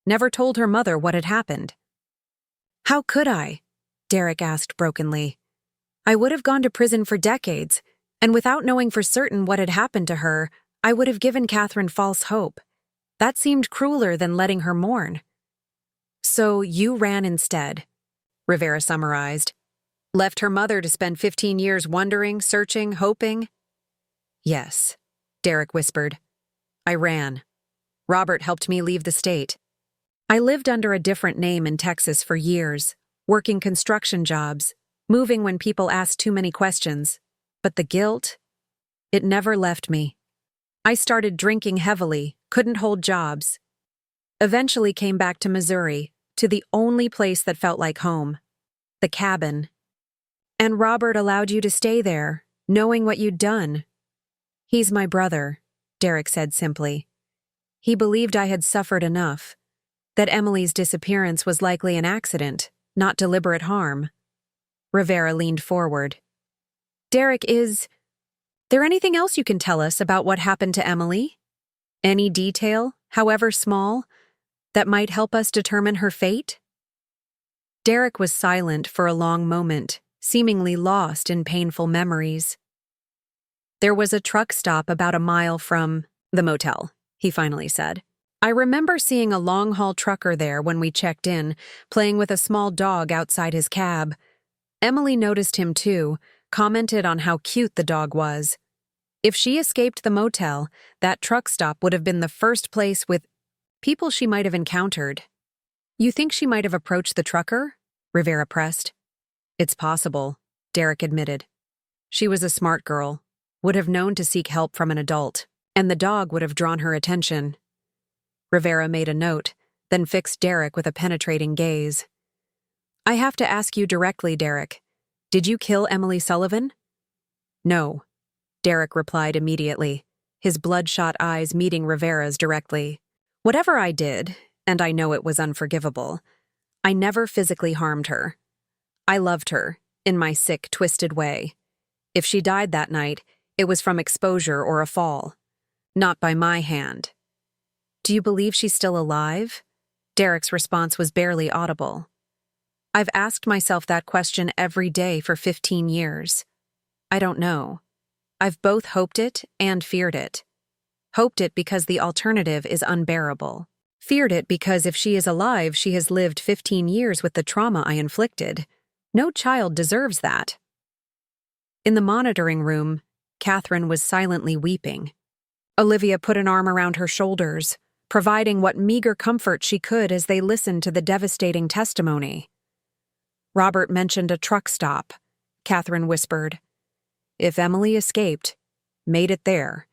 Never told her mother what had happened. How could I? Derek asked brokenly. I would have gone to prison for decades, and without knowing for certain what had happened to her, I would have given Catherine false hope. That seemed crueler than letting her mourn. So you ran instead, Rivera summarized. Left her mother to spend 15 years wondering, searching, hoping? Yes, Derek whispered. I ran. Robert helped me leave the state. I lived under a different name in Texas for years, working construction jobs, moving when people asked too many questions. But the guilt? It never left me. I started drinking heavily, couldn't hold jobs. Eventually came back to Missouri, to the only place that felt like home. The cabin. And Robert allowed you to stay there, knowing what you'd done. He's my brother, Derek said simply. He believed I had suffered enough, that Emily's disappearance was likely an accident, not deliberate harm. Rivera leaned forward. Derek, is there anything else you can tell us about what happened to Emily? Any detail, however small, that might help us determine her fate? Derek was silent for a long moment, seemingly lost in painful memories. There was a truck stop about a mile from the motel, he finally said. I remember seeing a long-haul trucker there when we checked in, playing with a small dog outside his cab. Emily noticed him too, commented on how cute the dog was. If she escaped the motel, that truck stop would have been the first place with people she might have encountered. You think she might have approached the trucker? Rivera pressed. It's possible, Derek admitted. She was a smart girl, would have known to seek help from an adult, and the dog would have drawn her attention. Rivera made a note, then fixed Derek with a penetrating gaze. I have to ask you directly, Derek. Did you kill Emily Sullivan? No, Derek replied immediately, his bloodshot eyes meeting Rivera's directly. Whatever I did, and I know it was unforgivable, I never physically harmed her. I loved her, in my sick, twisted way. If she died that night, it was from exposure or a fall, not by my hand. Do you believe she's still alive? Derek's response was barely audible. I've asked myself that question every day for 15 years. I don't know. I've both hoped it and feared it. Hoped it because the alternative is unbearable. Feared it because if she is alive, she has lived 15 years with the trauma I inflicted. No child deserves that. In the monitoring room, Catherine was silently weeping. Olivia put an arm around her shoulders, providing what meager comfort she could as they listened to the devastating testimony. Robert mentioned a truck stop, Catherine whispered. If Emily escaped, made it there,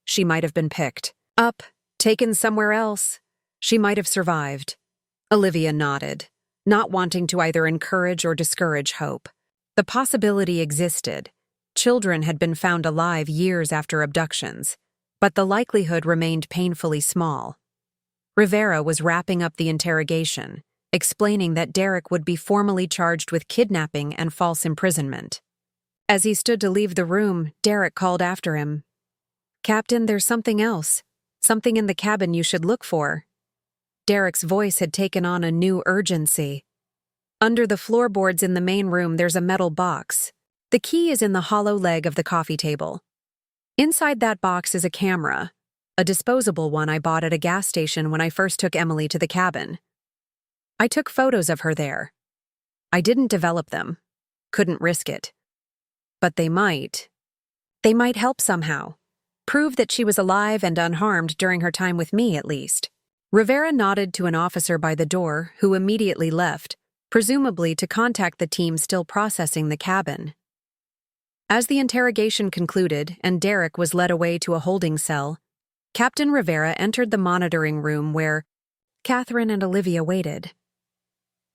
she might have been picked up, taken somewhere else. She might have survived. Olivia nodded, not wanting to either encourage or discourage hope. The possibility existed. Children had been found alive years after abductions, but the likelihood remained painfully small. Rivera was wrapping up the interrogation, explaining that Derek would be formally charged with kidnapping and false imprisonment. As he stood to leave the room, Derek called after him. Captain, there's something else. Something in the cabin you should look for. Derek's voice had taken on a new urgency. Under the floorboards in the main room, there's a metal box. The key is in the hollow leg of the coffee table. Inside that box is a camera, a disposable one I bought at a gas station when I first took Emily to the cabin. I took photos of her there. I didn't develop them. Couldn't risk it. But they might. They might help somehow. Prove that she was alive and unharmed during her time with me, at least. Rivera nodded to an officer by the door, who immediately left, presumably to contact the team still processing the cabin. As the interrogation concluded and Derek was led away to a holding cell, Captain Rivera entered the monitoring room where Catherine and Olivia waited.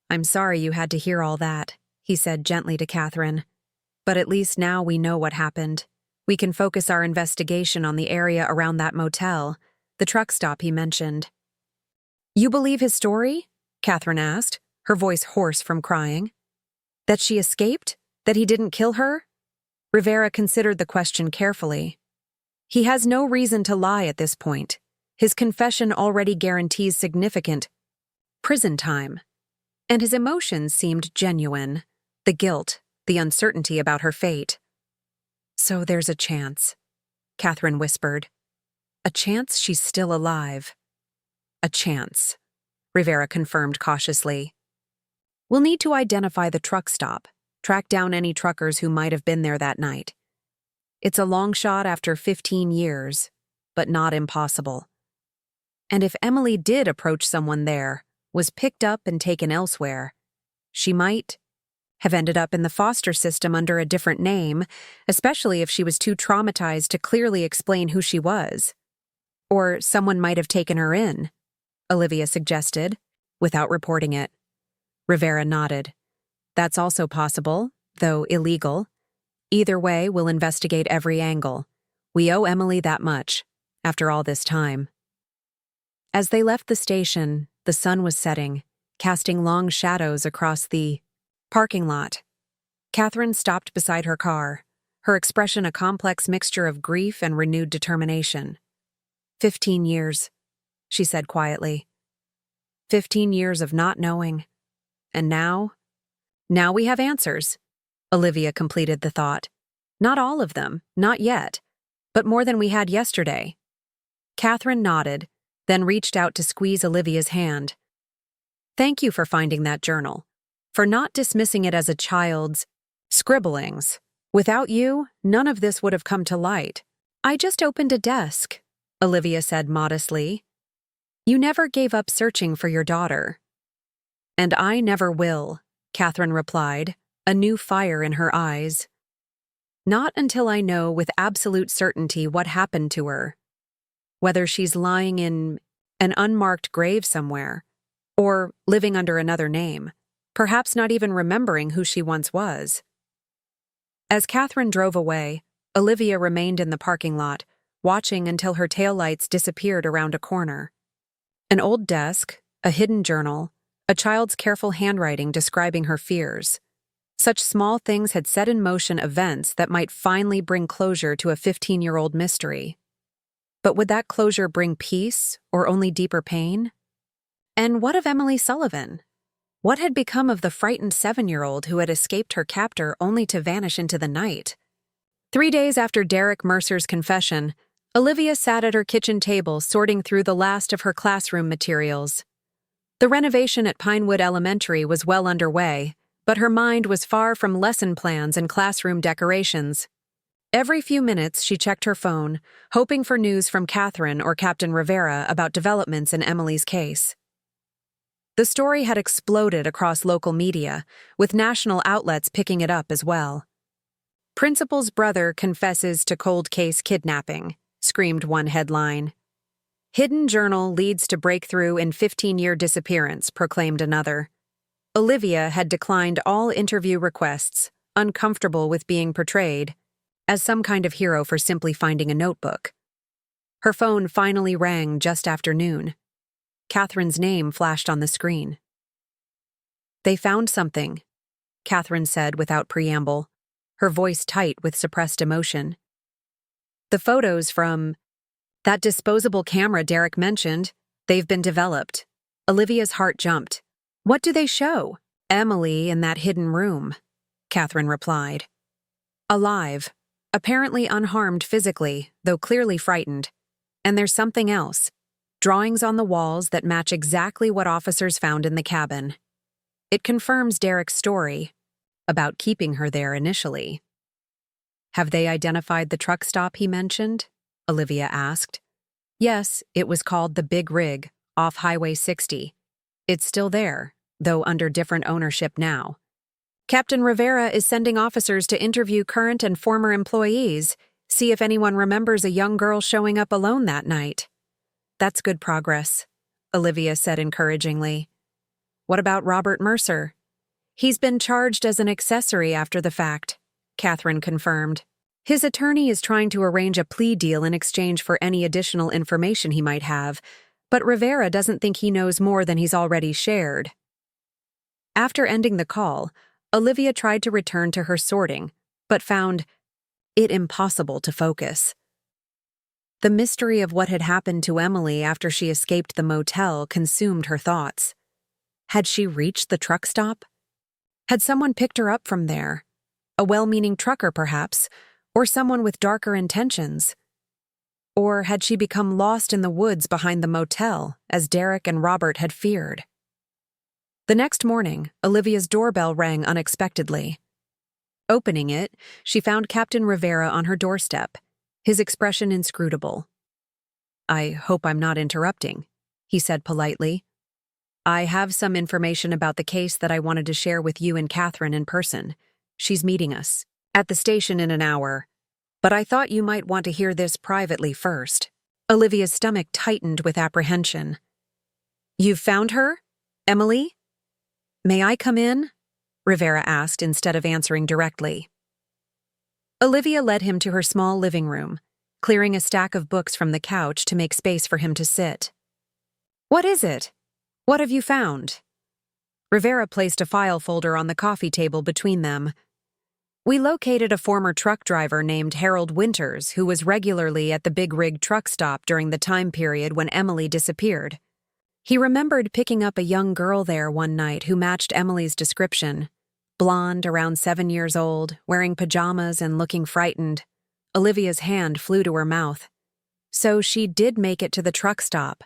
I'm sorry you had to hear all that, he said gently to Catherine. But at least now we know what happened. We can focus our investigation on the area around that motel, the truck stop he mentioned. You believe his story? Catherine asked, her voice hoarse from crying. That she escaped? That he didn't kill her? Rivera considered the question carefully. He has no reason to lie at this point. His confession already guarantees significant prison time. And his emotions seemed genuine. The guilt, the uncertainty about her fate. So there's a chance, Catherine whispered. A chance she's still alive. A chance. Rivera confirmed cautiously. We'll need to identify the truck stop, track down any truckers who might have been there that night. It's a long shot after 15 years, but not impossible. And if Emily did approach someone there, was picked up and taken elsewhere, she might have ended up in the foster system under a different name, especially if she was too traumatized to clearly explain who she was. Or someone might have taken her in, Olivia suggested, without reporting it. Rivera nodded. That's also possible, though illegal. Either way, we'll investigate every angle. We owe Emily that much, after all this time. As they left the station, the sun was setting, casting long shadows across the parking lot. Catherine stopped beside her car, her expression a complex mixture of grief and renewed determination. 15 years, she said quietly. 15 years of not knowing. And now we have answers. Olivia completed the thought. Not all of them, not yet, but more than we had yesterday. Catherine nodded, then reached out to squeeze Olivia's hand. Thank you for finding that journal, for not dismissing it as a child's scribblings. Without you, none of this would have come to light. I just opened a desk, Olivia said modestly. You never gave up searching for your daughter. And I never will, Catherine replied, a new fire in her eyes. Not until I know with absolute certainty what happened to her. Whether she's lying in an unmarked grave somewhere, or living under another name, perhaps not even remembering who she once was. As Catherine drove away, Olivia remained in the parking lot, watching until her taillights disappeared around a corner. An old desk, a hidden journal, a child's careful handwriting describing her fears. Such small things had set in motion events that might finally bring closure to a 15-year-old mystery. But would that closure bring peace or only deeper pain? And what of Emily Sullivan? What had become of the frightened 7-year-old who had escaped her captor only to vanish into the night? 3 days after Derek Mercer's confession, Olivia sat at her kitchen table sorting through the last of her classroom materials. The renovation at Pinewood Elementary was well underway, but her mind was far from lesson plans and classroom decorations. Every few minutes she checked her phone, hoping for news from Catherine or Captain Rivera about developments in Emily's case. The story had exploded across local media, with national outlets picking it up as well. Principal's brother confesses to cold case kidnapping, screamed one headline. Hidden journal leads to breakthrough in 15-year disappearance, proclaimed another. Olivia had declined all interview requests, uncomfortable with being portrayed as some kind of hero for simply finding a notebook. Her phone finally rang just after noon. Catherine's name flashed on the screen. They found something, Catherine said without preamble, her voice tight with suppressed emotion. The photos from that disposable camera Derek mentioned, they've been developed. Olivia's heart jumped. What do they show? Emily in that hidden room, Catherine replied. Alive, apparently unharmed physically, though clearly frightened. And there's something else. Drawings on the walls that match exactly what officers found in the cabin. It confirms Derek's story about keeping her there initially. Have they identified the truck stop he mentioned? Olivia asked. Yes, it was called the Big Rig, off Highway 60. It's still there, though under different ownership now. Captain Rivera is sending officers to interview current and former employees, see if anyone remembers a young girl showing up alone that night. That's good progress, Olivia said encouragingly. What about Robert Mercer? He's been charged as an accessory after the fact, Catherine confirmed. His attorney is trying to arrange a plea deal in exchange for any additional information he might have, but Rivera doesn't think he knows more than he's already shared. After ending the call, Olivia tried to return to her sorting, but found it impossible to focus. The mystery of what had happened to Emily after she escaped the motel consumed her thoughts. Had she reached the truck stop? Had someone picked her up from there? A well-meaning trucker, perhaps, or someone with darker intentions? Or had she become lost in the woods behind the motel, as Derek and Robert had feared? The next morning, Olivia's doorbell rang unexpectedly. Opening it, she found Captain Rivera on her doorstep, his expression inscrutable. "I hope I'm not interrupting," he said politely. "I have some information about the case that I wanted to share with you and Catherine in person. She's meeting us at the station in an hour, but I thought you might want to hear this privately first." Olivia's stomach tightened with apprehension. "You've found her? Emily? May I come in?" Rivera asked instead of answering directly. Olivia led him to her small living room, clearing a stack of books from the couch to make space for him to sit. "What is it? What have you found?" Rivera placed a file folder on the coffee table between them. "We located a former truck driver named Harold Winters who was regularly at the Big Rig truck stop during the time period when Emily disappeared. He remembered picking up a young girl there one night who matched Emily's description. Blonde, around 7 years old, wearing pajamas and looking frightened. Olivia's hand flew to her mouth. So she did make it to the truck stop.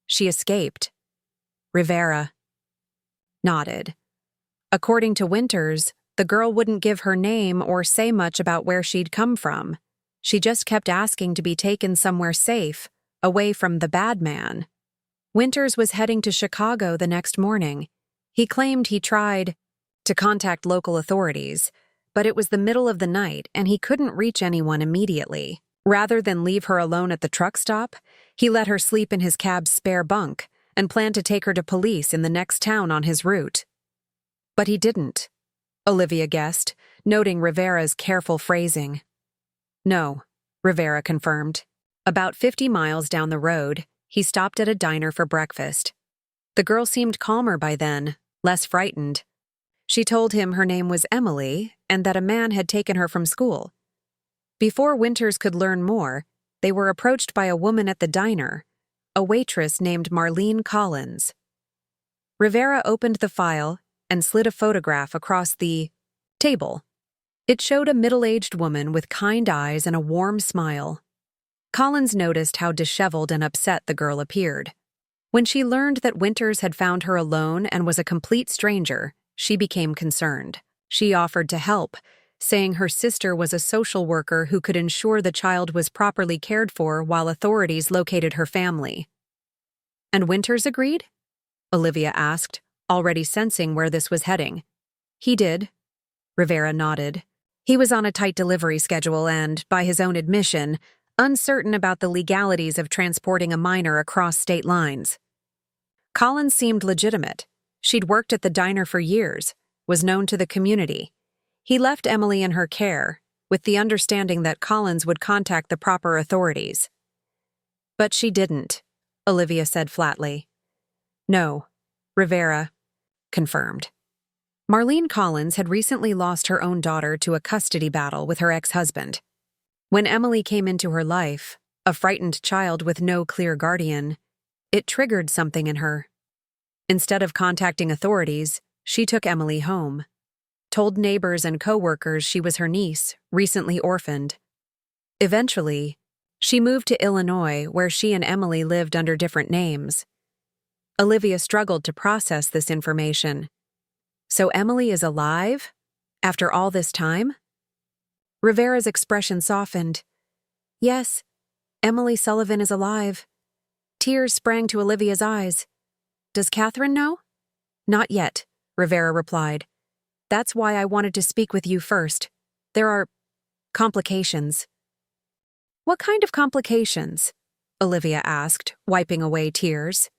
She escaped. Rivera nodded. According to Winters, the girl wouldn't give her name or say much about where she'd come from. She just kept asking to be taken somewhere safe, away from the bad man. Winters was heading to Chicago the next morning. He claimed he tried to contact local authorities, but it was the middle of the night and he couldn't reach anyone immediately. Rather than leave her alone at the truck stop, he let her sleep in his cab's spare bunk and planned to take her to police in the next town on his route. But he didn't, Olivia guessed, noting Rivera's careful phrasing. "No," Rivera confirmed. About 50 miles down the road, he stopped at a diner for breakfast. The girl seemed calmer by then, less frightened. She told him her name was Emily and that a man had taken her from school. Before Winters could learn more, they were approached by a woman at the diner, a waitress named Marlene Collins. Rivera opened the file and slid a photograph across the table. It showed a middle-aged woman with kind eyes and a warm smile. Collins noticed how disheveled and upset the girl appeared. When she learned that Winters had found her alone and was a complete stranger, she became concerned. She offered to help, saying her sister was a social worker who could ensure the child was properly cared for while authorities located her family. "And Winters agreed?" Olivia asked, already sensing where this was heading. "He did." Rivera nodded. "He was on a tight delivery schedule and, by his own admission, uncertain about the legalities of transporting a minor across state lines." Collins seemed legitimate. She'd worked at the diner for years, was known to the community. He left Emily in her care, with the understanding that Collins would contact the proper authorities. "But she didn't," Olivia said flatly. "No," Rivera confirmed. Marlene Collins had recently lost her own daughter to a custody battle with her ex-husband. When Emily came into her life, a frightened child with no clear guardian, it triggered something in her. Instead of contacting authorities, she took Emily home, told neighbors and coworkers she was her niece, recently orphaned. Eventually, she moved to Illinois, where she and Emily lived under different names. Olivia struggled to process this information. So Emily is alive? After all this time? Rivera's expression softened. "Yes, Emily Sullivan is alive." Tears sprang to Olivia's eyes. "Does Catherine know?" "Not yet," Rivera replied. "That's why I wanted to speak with you first. There are complications." "What kind of complications?" Olivia asked, wiping away tears.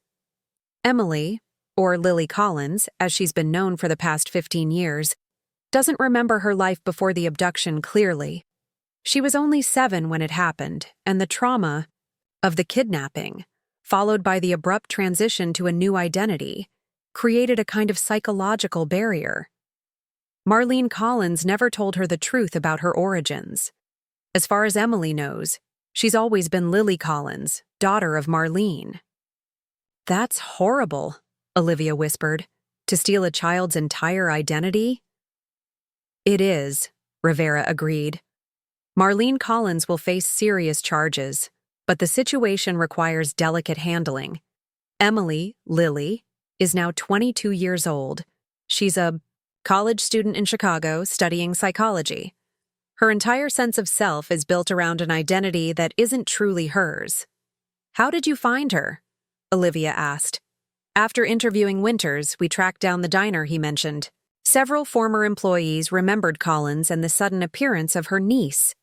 Emily, or Lily Collins, as she's been known for the past 15 years, doesn't remember her life before the abduction clearly. She was only 7 when it happened, and the trauma of the kidnapping, followed by the abrupt transition to a new identity, created a kind of psychological barrier. Marlene Collins never told her the truth about her origins. As far as Emily knows, she's always been Lily Collins, daughter of Marlene. "That's horrible," Olivia whispered. "To steal a child's entire identity?" "It is," Rivera agreed. "Marlene Collins will face serious charges, but the situation requires delicate handling. Emily, Lily, is now 22 years old. She's a college student in Chicago studying psychology. Her entire sense of self is built around an identity that isn't truly hers. "How did you find her?" Olivia asked. After interviewing Winters, we tracked down the diner he mentioned. Several former employees remembered Collins and the sudden appearance of her niece.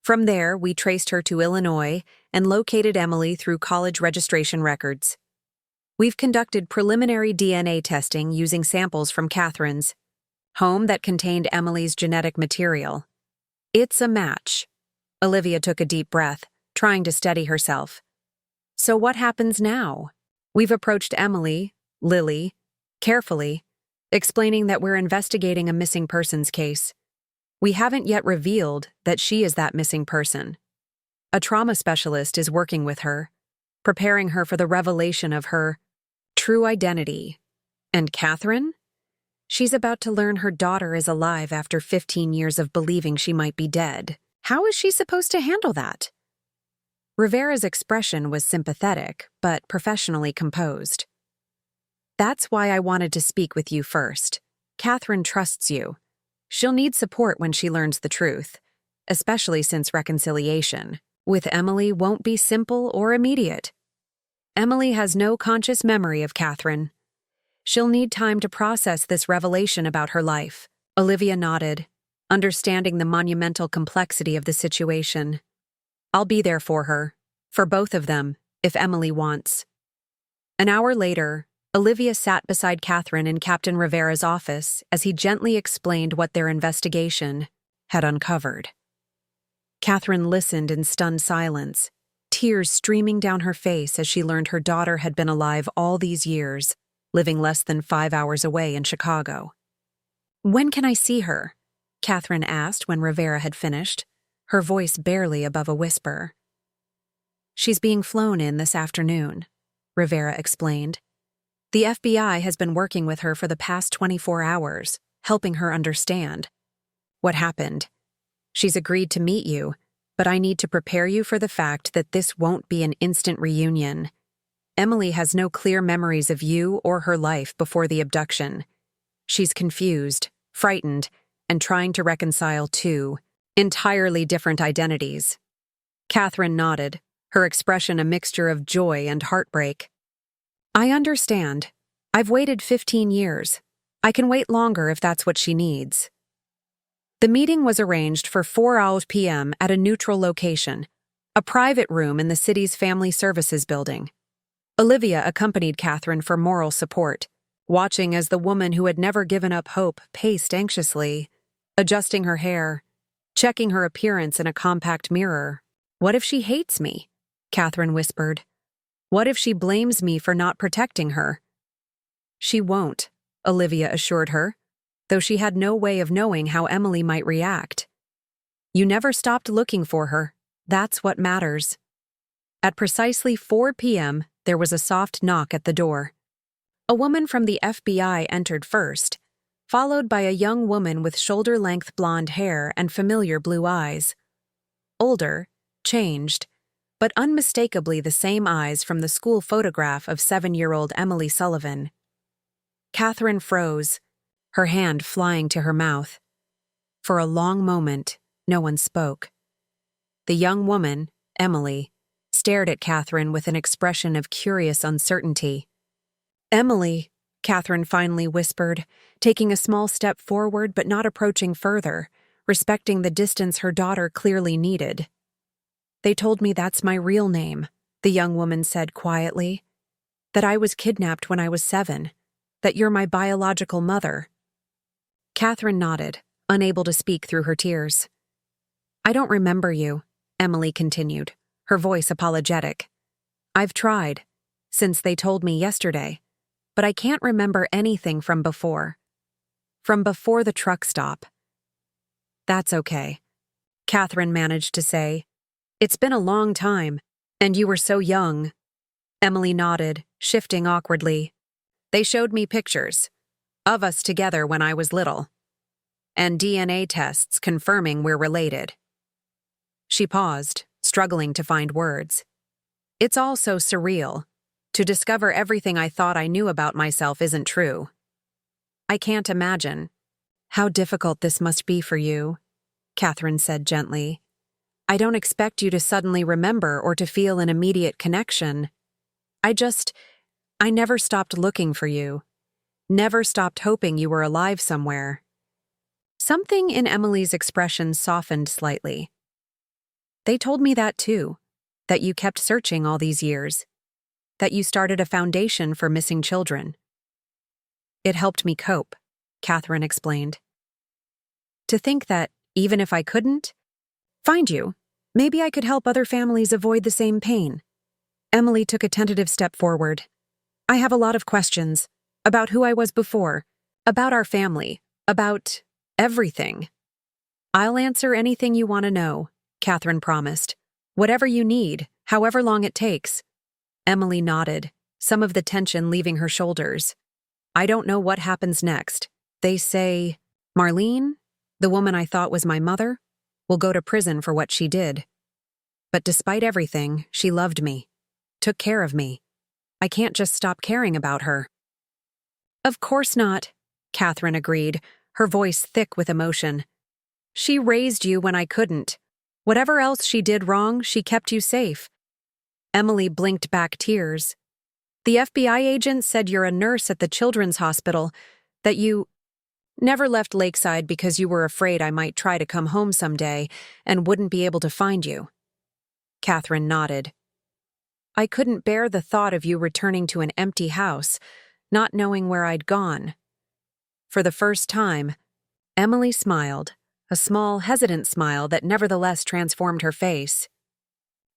From there, we traced her to Illinois and located Emily through college registration records. We've conducted preliminary DNA testing using samples from Catherine's home that contained Emily's genetic material. It's a match. Olivia took a deep breath, trying to steady herself. So what happens now? We've approached Emily, Lily, carefully, explaining that we're investigating a missing persons case. We haven't yet revealed that she is that missing person. A trauma specialist is working with her, preparing her for the revelation of her true identity. And Catherine? She's about to learn her daughter is alive after 15 years of believing she might be dead. How is she supposed to handle that? Rivera's expression was sympathetic, but professionally composed. "That's why I wanted to speak with you first. Catherine trusts you. She'll need support when she learns the truth, especially since reconciliation with Emily won't be simple or immediate. Emily has no conscious memory of Catherine. She'll need time to process this revelation about her life." Olivia nodded, understanding the monumental complexity of the situation. "I'll be there for her, for both of them, if Emily wants." An hour later, Olivia sat beside Catherine in Captain Rivera's office as he gently explained what their investigation had uncovered. Catherine listened in stunned silence, tears streaming down her face as she learned her daughter had been alive all these years, living less than 5 hours away in Chicago. "When can I see her?" Catherine asked when Rivera had finished, her voice barely above a whisper. "She's being flown in this afternoon," Rivera explained. "The FBI has been working with her for the past 24 hours, helping her understand what happened. She's agreed to meet you, but I need to prepare you for the fact that this won't be an instant reunion. Emily has no clear memories of you or her life before the abduction. She's confused, frightened, and trying to reconcile two entirely different identities." Catherine nodded, her expression a mixture of joy and heartbreak. "I understand. I've waited 15 years. I can wait longer if that's what she needs." The meeting was arranged for 4 p.m. at a neutral location, a private room in the city's Family Services building. Olivia accompanied Catherine for moral support, watching as the woman who had never given up hope paced anxiously, adjusting her hair, checking her appearance in a compact mirror. "What if she hates me?" Catherine whispered. "What if she blames me for not protecting her?" "She won't," Olivia assured her, though she had no way of knowing how Emily might react. "You never stopped looking for her. That's what matters." At precisely 4 p.m., there was a soft knock at the door. A woman from the FBI entered first, followed by a young woman with shoulder-length blonde hair and familiar blue eyes. Older, changed, but unmistakably the same eyes from the school photograph of 7-year-old Emily Sullivan. Catherine froze, her hand flying to her mouth. For a long moment, no one spoke. The young woman, Emily, stared at Catherine with an expression of curious uncertainty. "Emily," Catherine finally whispered, taking a small step forward but not approaching further, respecting the distance her daughter clearly needed. "They told me that's my real name," the young woman said quietly. "That I was kidnapped when I was 7. That you're my biological mother." Catherine nodded, unable to speak through her tears. "I don't remember you," Emily continued, her voice apologetic. "I've tried, since they told me yesterday, but I can't remember anything from before. From before the truck stop." "That's okay," Catherine managed to say. "It's been a long time, and you were so young." Emily nodded, shifting awkwardly. "They showed me pictures of us together when I was little, and DNA tests confirming we're related." She paused, struggling to find words. "It's all so surreal. To discover everything I thought I knew about myself isn't true. I can't imagine. How difficult this must be for you, Catherine said gently. I don't expect you to suddenly remember or to feel an immediate connection. I never stopped looking for you. Never stopped hoping you were alive somewhere. Something in Emily's expression softened slightly. They told me that too, that you kept searching all these years, that you started a foundation for missing children. It helped me cope, Catherine explained. To think that, even if I couldn't find you, maybe I could help other families avoid the same pain. Emily took a tentative step forward. I have a lot of questions about who I was before, about our family, about everything. I'll answer anything you want to know, Catherine promised. Whatever you need, however long it takes. Emily nodded, some of the tension leaving her shoulders. I don't know what happens next. They say, Marlene, the woman I thought was my mother, will go to prison for what she did. But despite everything, she loved me, took care of me. I can't just stop caring about her. Of course not, Catherine agreed, her voice thick with emotion. She raised you when I couldn't. Whatever else she did wrong, she kept you safe. Emily blinked back tears. The FBI agent said you're a nurse at the children's hospital, that you never left Lakeside because you were afraid I might try to come home someday and wouldn't be able to find you. Catherine nodded. I couldn't bear the thought of you returning to an empty house, not knowing where I'd gone. For the first time, Emily smiled, a small, hesitant smile that nevertheless transformed her face.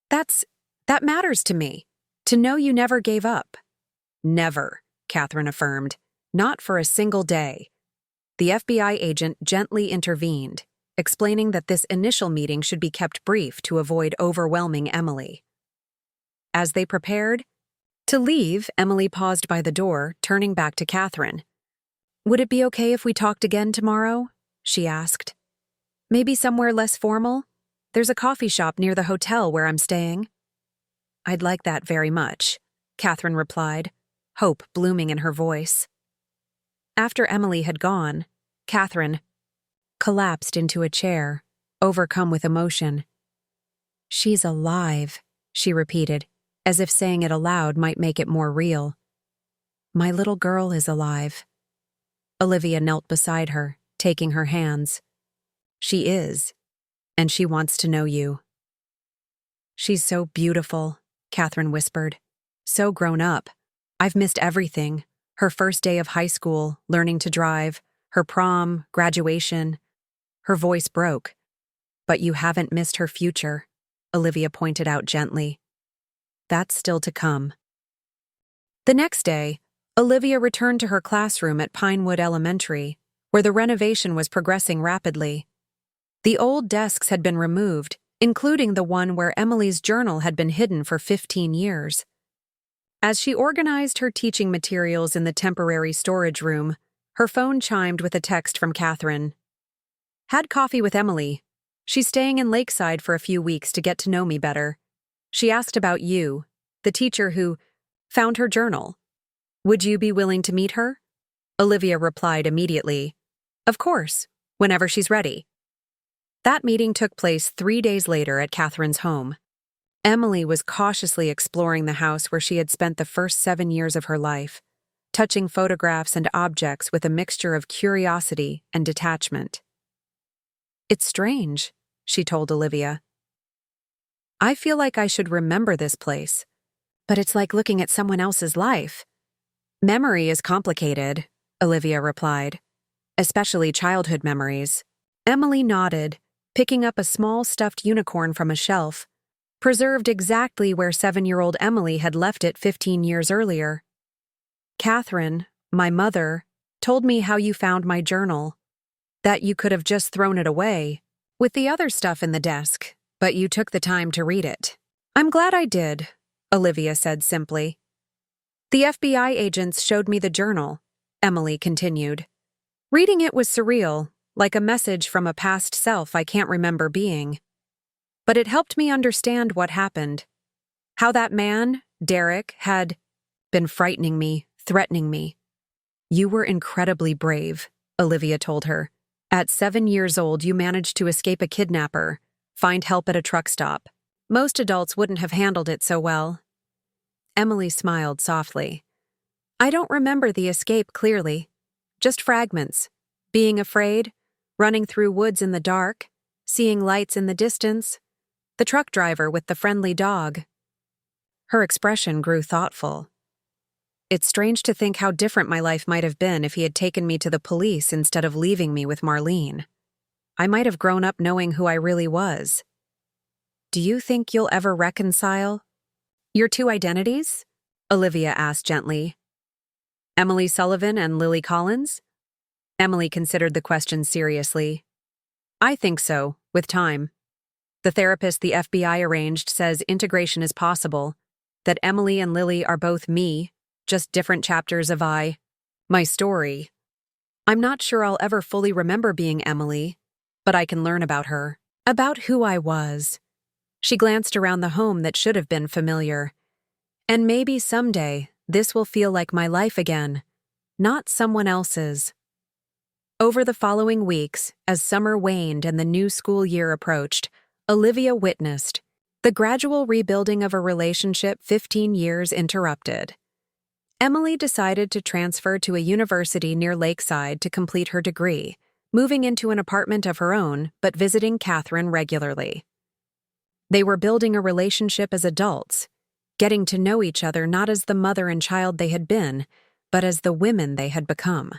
That matters to me, to know you never gave up. Never, Catherine affirmed, not for a single day. The FBI agent gently intervened, explaining that this initial meeting should be kept brief to avoid overwhelming Emily. As they prepared to leave, Emily paused by the door, turning back to Catherine. Would it be okay if we talked again tomorrow? She asked. Maybe somewhere less formal? There's a coffee shop near the hotel where I'm staying. I'd like that very much, Catherine replied, hope blooming in her voice. After Emily had gone, Catherine collapsed into a chair, overcome with emotion. She's alive, she repeated, as if saying it aloud might make it more real. My little girl is alive. Olivia knelt beside her, taking her hands. She is, and she wants to know you. She's so beautiful, Catherine whispered. So grown up. I've missed everything. Her first day of high school, learning to drive, her prom, graduation. Her voice broke. But you haven't missed her future, Olivia pointed out gently. That's still to come. The next day, Olivia returned to her classroom at Pinewood Elementary, where the renovation was progressing rapidly. The old desks had been removed, including the one where Emily's journal had been hidden for 15 years. As she organized her teaching materials in the temporary storage room, her phone chimed with a text from Catherine. Had coffee with Emily. She's staying in Lakeside for a few weeks to get to know me better. She asked about you, the teacher who found her journal. Would you be willing to meet her? Olivia replied immediately. Of course, whenever she's ready. That meeting took place 3 days later at Catherine's home. Emily was cautiously exploring the house where she had spent the first 7 years of her life, touching photographs and objects with a mixture of curiosity and detachment. It's strange, she told Olivia. I feel like I should remember this place, but it's like looking at someone else's life. Memory is complicated, Olivia replied, especially childhood memories. Emily nodded, picking up a small stuffed unicorn from a shelf, preserved exactly where 7-year-old Emily had left it 15 years earlier. Catherine, my mother, told me how you found my journal, that you could have just thrown it away, with the other stuff in the desk, but you took the time to read it. I'm glad I did, Olivia said simply. The FBI agents showed me the journal, Emily continued. Reading it was surreal, like a message from a past self I can't remember being. But it helped me understand what happened. How that man, Derek, had been frightening me, threatening me. You were incredibly brave, Olivia told her. At 7 years old, you managed to escape a kidnapper, find help at a truck stop. Most adults wouldn't have handled it so well. Emily smiled softly. I don't remember the escape clearly. Just fragments. Being afraid, running through woods in the dark, seeing lights in the distance, the truck driver with the friendly dog. Her expression grew thoughtful. It's strange to think how different my life might have been if he had taken me to the police instead of leaving me with Marlene. I might have grown up knowing who I really was. Do you think you'll ever reconcile your two identities? Olivia asked gently. Emily Sullivan and Lily Collins? Emily considered the question seriously. I think so, with time. The therapist the FBI arranged says integration is possible, that Emily and Lily are both me, just different chapters of my story. I'm not sure I'll ever fully remember being Emily, but I can learn about her, about who I was. She glanced around the home that should have been familiar. And maybe someday, this will feel like my life again, not someone else's. Over the following weeks, as summer waned and the new school year approached, Olivia witnessed the gradual rebuilding of a relationship 15 years interrupted. Emily decided to transfer to a university near Lakeside to complete her degree, moving into an apartment of her own but visiting Catherine regularly. They were building a relationship as adults, getting to know each other not as the mother and child they had been, but as the women they had become.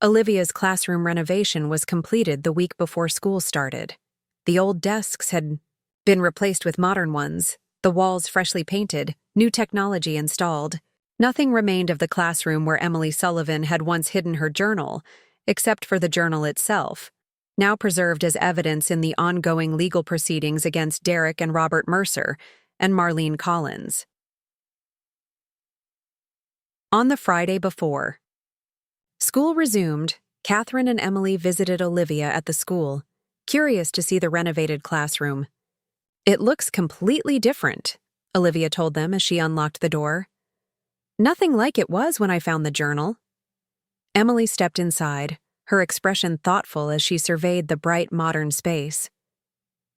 Olivia's classroom renovation was completed the week before school started. The old desks had been replaced with modern ones, the walls freshly painted, new technology installed. Nothing remained of the classroom where Emily Sullivan had once hidden her journal, except for the journal itself, now preserved as evidence in the ongoing legal proceedings against Derek and Robert Mercer and Marlene Collins. On the Friday before school resumed, Catherine and Emily visited Olivia at the school, curious to see the renovated classroom. It looks completely different, Olivia told them as she unlocked the door. Nothing like it was when I found the journal. Emily stepped inside, her expression thoughtful as she surveyed the bright modern space.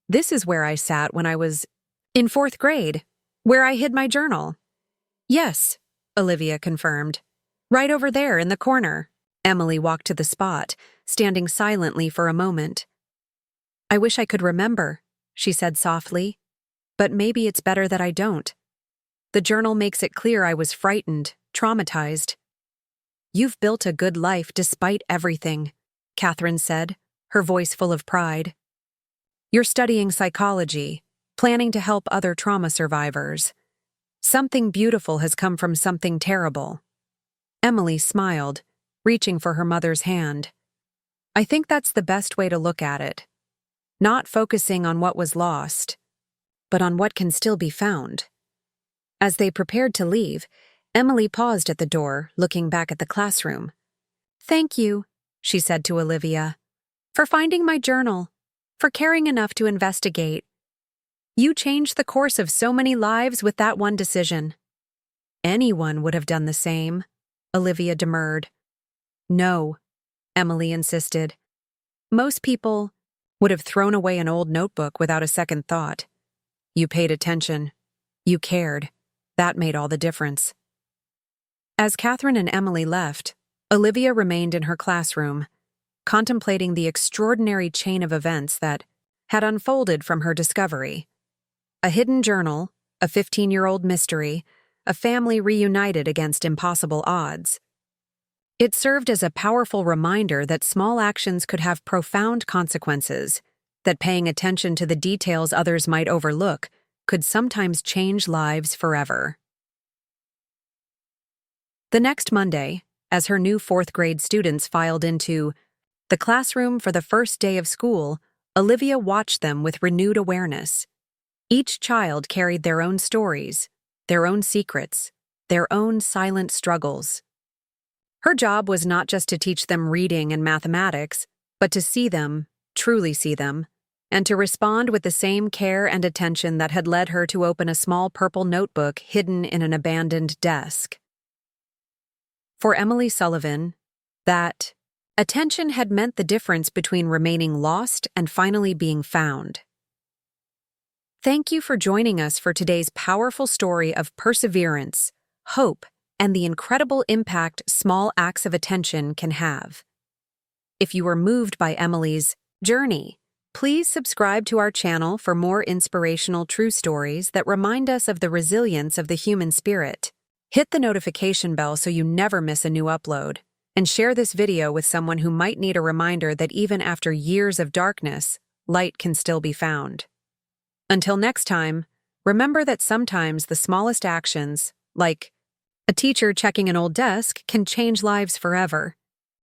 This is where I sat when I was in 4th grade, where I hid my journal. Yes, Olivia confirmed. Right over there in the corner. Emily walked to the spot, standing silently for a moment. I wish I could remember, she said softly, but maybe it's better that I don't. The journal makes it clear I was frightened, traumatized. You've built a good life despite everything, Catherine said, her voice full of pride. You're studying psychology, planning to help other trauma survivors. Something beautiful has come from something terrible. Emily smiled, reaching for her mother's hand. I think that's the best way to look at it. Not focusing on what was lost, but on what can still be found. As they prepared to leave, Emily paused at the door, looking back at the classroom. Thank you, she said to Olivia, for finding my journal, for caring enough to investigate. You changed the course of so many lives with that one decision. Anyone would have done the same, Olivia demurred. No, Emily insisted. Most people would have thrown away an old notebook without a second thought. You paid attention. You cared. That made all the difference. As Catherine and Emily left, Olivia remained in her classroom, contemplating the extraordinary chain of events that had unfolded from her discovery. A hidden journal, a 15-year-old mystery, a family reunited against impossible odds. It served as a powerful reminder that small actions could have profound consequences, that paying attention to the details others might overlook could sometimes change lives forever. The next Monday, as her new 4th grade students filed into the classroom for the first day of school, Olivia watched them with renewed awareness. Each child carried their own stories, their own secrets, their own silent struggles. Her job was not just to teach them reading and mathematics, but to see them, truly see them, and to respond with the same care and attention that had led her to open a small purple notebook hidden in an abandoned desk. For Emily Sullivan, that attention had meant the difference between remaining lost and finally being found. Thank you for joining us for today's powerful story of perseverance, hope, and the incredible impact small acts of attention can have. If you were moved by Emily's journey, please subscribe to our channel for more inspirational true stories that remind us of the resilience of the human spirit. Hit the notification bell so you never miss a new upload, and share this video with someone who might need a reminder that even after years of darkness, light can still be found. Until next time, remember that sometimes the smallest actions, like a teacher checking an old desk, can change lives forever.